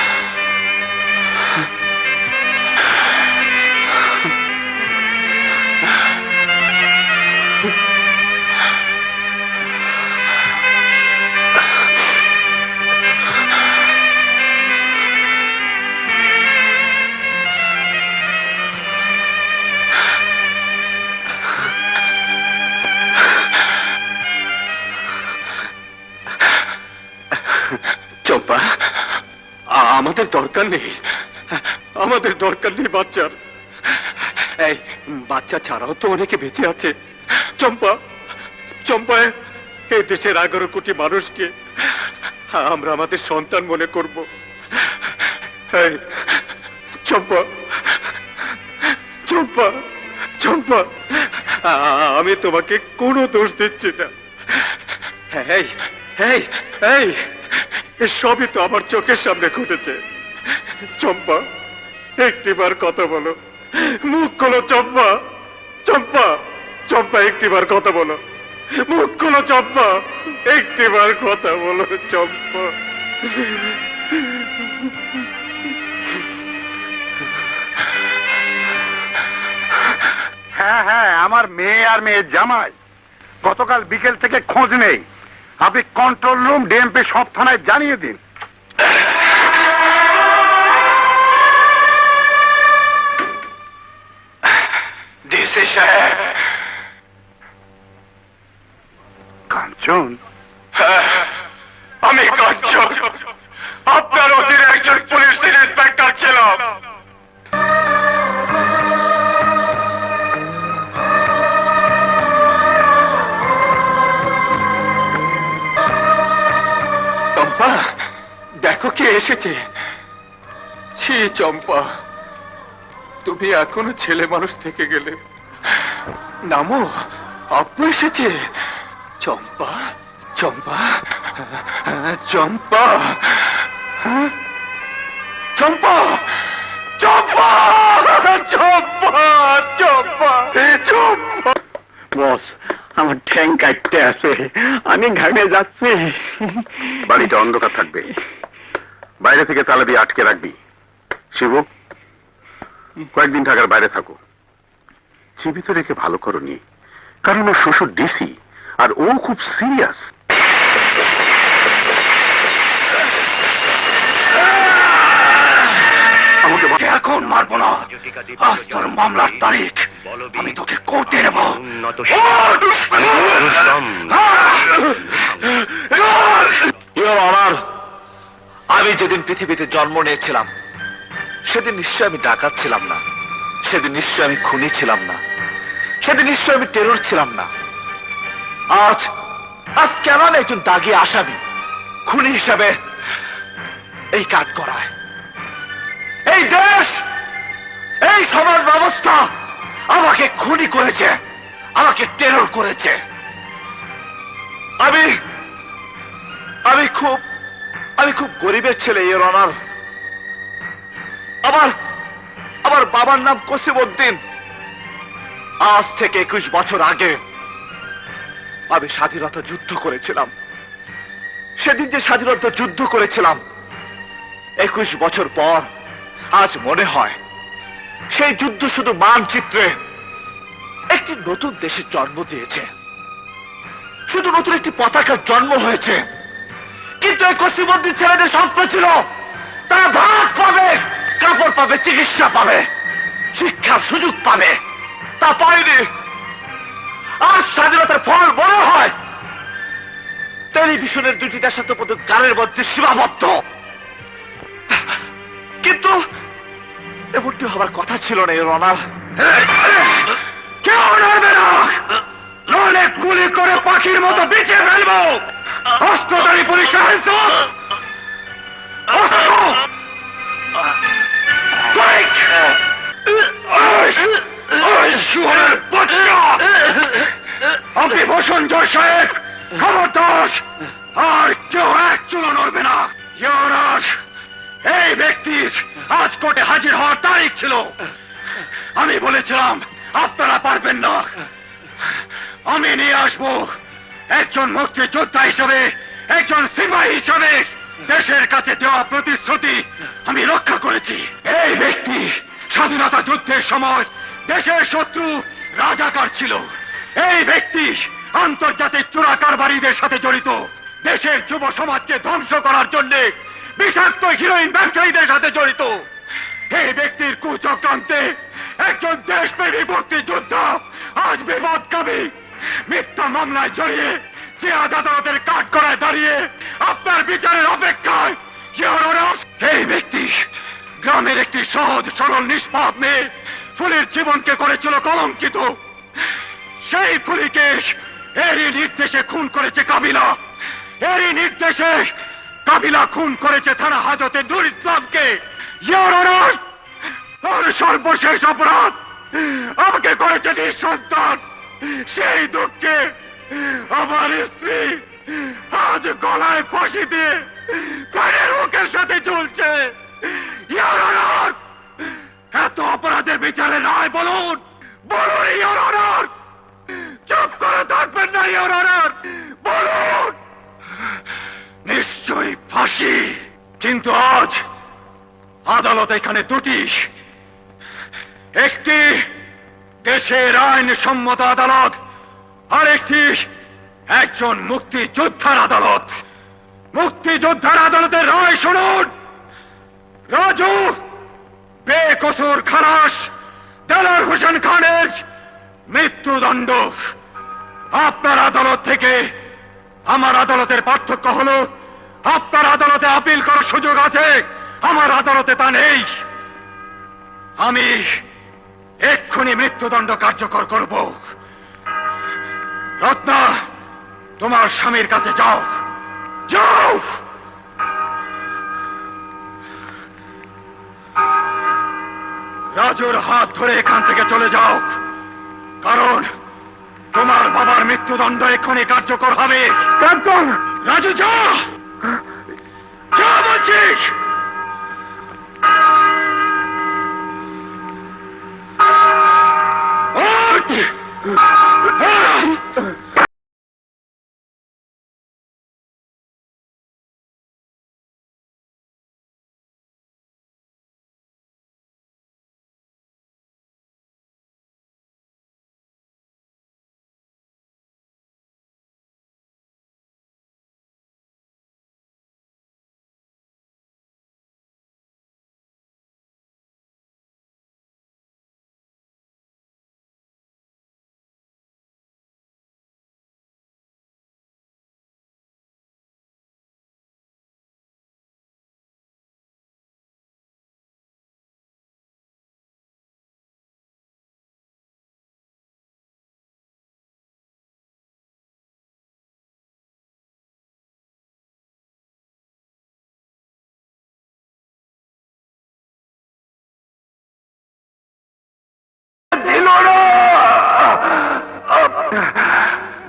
চম্পা, আমাদের দরকার নেই, আমাদের দরকার নেই বাচ্চার। এই বাচ্চা ছাড়াও তো অনেকে বেঁচে আছে। চম্পা, চম্পা, এই দেশের 11 কোটি মানুষকে আমরা আমাদের সন্তান মনে করব। এই চম্পা, চম্পা, চম্পা, আমি তোমাকে কোনো দোষ দিচ্ছি না। এই এই এই সবই তো আমার চোখের সামনে ঘটেছে। চম্পা, একটিবার কথা বলো, মুখ খোলো। চম্পা, চম্পা, চম্পা, একটিবার কথা বলো, মুখ খোলো। চম্পা, একটিবার কথা বলো। চম্পা, হ্যাঁ হ্যাঁ, আমার মেয়ে আর মেয়ের জামাই গতকাল বিকেল থেকে খোঁজ নেই। আপনি কন্ট্রোল রুম, ডিএমপি সব থানায় জানিয়ে দিন। ডিসি সাহেব। কাঞ্চন, আমি কাঞ্চন, আপনার অধীনে একজন পুলিশ ইন্সপেক্টর ছিলাম। চম্পা, দেখো কে এসেছে। ছি চম্পা, তুমি এখনো ছেলে মানুষ থেকে গেলে। নামো, আপু এসেছে। চম্পা, চম্পা, চম্পা, চম্পা, চম্পা, চম্পা, চম্পা, চম্পা। বস, আমার ঠ্যাং কাটতে আছে, আমি ঘামে যাচ্ছি। বাড়িটা অন্ধকার থাকবে, বাইরে থেকে তালা দিয়ে আটকে রাখবি। শিবু, কয়েকদিন ঢাকার বাইরে থাকো। জীবিত রেখে ভালো করনি, কারণ ওর শ্বশুর ডিসি আর ও খুব সিরিয়াস। এখন মারবো না, আজ তোর মামলার তারিখ, আমি তোকে কোর্টে নেব। আমি যেদিন পৃথিবীতে জন্ম নিয়েছিলাম সেদিন নিশ্চয় আমি ডাকাত ছিলাম না, সেদিন নিশ্চয় আমি খুনি ছিলাম না, সেদিন নিশ্চয় আমি টেরর ছিলাম না। আজ আজ কেন আমি একজন দাগী আসামি, খুনি হিসাবে এই কাজ করায়? এই দেশ, এই সমাজ ব্যবস্থা আমাকে খুনি করেছে, আমাকে টেরর করেছে। আমি খুব গরিবের ছেলে, ইওর অনার। আমার বাবার নাম কসিমউদ্দিন। আজ থেকে 21 বছর আগে আমি স্বাধীনতা যুদ্ধ করেছিলাম। সেদিন যে স্বাধীনতা যুদ্ধ করেছিলাম, 21 বছর পর আজ মনে হয় সেই যুদ্ধ শুধু মানচিত্রে একটি নতুন দেশের জন্ম দিয়েছে, শুধু নতুন একটি পতাকার জন্ম হয়েছে। কিন্তু এই কসিমউদ্দিন ছেলেদের স্বপ্ন ছিল তারা ভাত পাবে, কাপড় পাবে, চিকিৎসা পাবে, শিক্ষার সুযোগ পাবে। তা পায়নি। আর স্বাধীনতার ফল বড় হয় টেলিভিশনের 2টি দেশাত্মবোধক গানের মধ্যে সীমাবদ্ধ। কিন্তু এমনটি হবার কথা ছিল না, ইওর অনার। কেউ নড়বে না, নইলে গুলি করে পাখির মতো বেঁচে ফেলবো। অস্ত্রধারী পুলিশ আপনি বসুন জয় সাহেব, খবরদার আর কেউ এক চুলো নড়বে না। ইউরাজ, এই ব্যক্তির আজ কোর্টে হাজির হওয়ার তারিখ ছিল। আমি বলেছিলাম আপনারা পারবেন না, আমি নিয়ে আসবো। একজন মুক্তিযোদ্ধা হিসেবে, একজন সিপাহী হিসেবে দেশের কাছে দেওয়া প্রতিশ্রুতি আমি রক্ষা করেছি। এই ব্যক্তি স্বাধীনতা যুদ্ধের সময় দেশের শত্রু রাজাকার ছিল। এই ব্যক্তি আন্তর্জাতিক চোরাকারবারীদের সাথে জড়িত, দেশের যুব সমাজকে ধ্বংস করার জন্য বিষাক্ত হিরোইন ব্যবসায়ীদের সাথে জড়িত। এই ব্যক্তির কুচক্রান্তে একজন দেশপ্রেমী মুক্তিযোদ্ধা আজ বিপদগামী। মিথ্যা মামলায় জড়িয়ে যে আদালতের কাঠগড়ায় দাঁড়িয়ে আপনার বিচারের অপেক্ষায়। এই ব্যক্তি গ্রামের একটি সহজ সরল নিষ্পাপ মেয়ে ফুলির জীবনকে করেছিল কলঙ্কিত। সেই ফুলিকে এরই নির্দেশে খুন করেছে কাবিলা, এরই নির্দেশে কাবিলা খুন করেছে থানা হাজতে নূর ইসলামকে। ওর সর্বশেষ অপরাধ আমাকে করেছে নিঃসন্তান। সেই দুঃখে আমার স্ত্রী আজ গলায় ফাঁসি দিয়ে প্রাণের মুখের সাথে ঝুলছে। এত অপরাধের বিচারে নয়, বলুন বলুন ইওর অনার, চুপ করে থাকবেন না ইওর অনার, বলুন। নিশ্চয়ই ফাঁসি, কিন্তু আজ আদালত এখানে দুটি, একটি দেশের আইন সম্মত আদালত, আর একটি একজন মুক্তিযোদ্ধার আদালত। মুক্তিযোদ্ধার আদালতের রায় শুনুন। রাজু বেকসুর খালাস দেলার হোসেন খানের মৃত্যুদণ্ড। আপনার আদালত থেকে আমার আদালতের পার্থক্য হলো আপনার আদালতে আপিল করার সুযোগ আছে, আমার আদালতে তা নেই। আমি এক্ষুনি মৃত্যুদণ্ড কার্যকর করব। রত্না, তোমার স্বামীর কাছে যাও, যাও। রাজুর হাত ধরে এখান থেকে চলে যাও, কারণ তোমার বাবার মৃত্যুদণ্ড এক্ষুনি কার্যকর হবে। ক্যাপ্টেন, রাজু যা, যা বলছিস।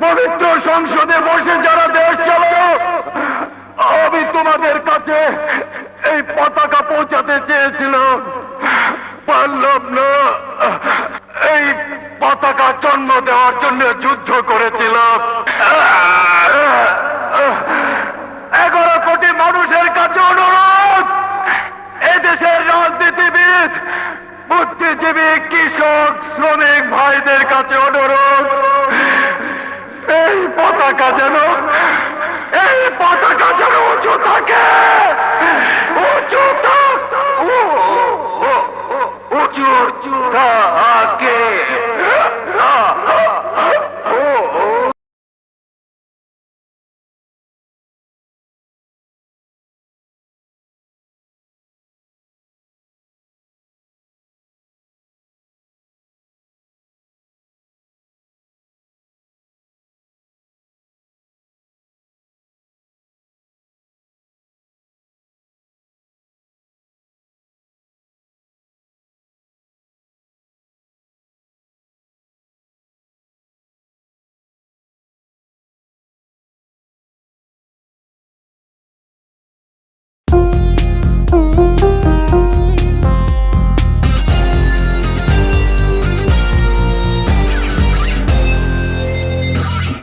পবিত্র সংসদে বসে যারা দেশ চালালো, আমি তোমাদের কাছে এই পতাকা পৌঁছাতে চেয়েছিলাম, পারলাম না। এই পতাকা জন্ম দেওয়ার জন্য যুদ্ধ করেছিলাম। 11 কোটি মানুষের কাছে অনুরোধ, এদেশের রাজনীতিবিদ, বুদ্ধিজীবী, কৃষক, শ্রমিক ভাইদের কাছে অনুরোধ, এই পতাকা যেন উঁচু থাকে, উঁচু থাক, উঁচু থাক।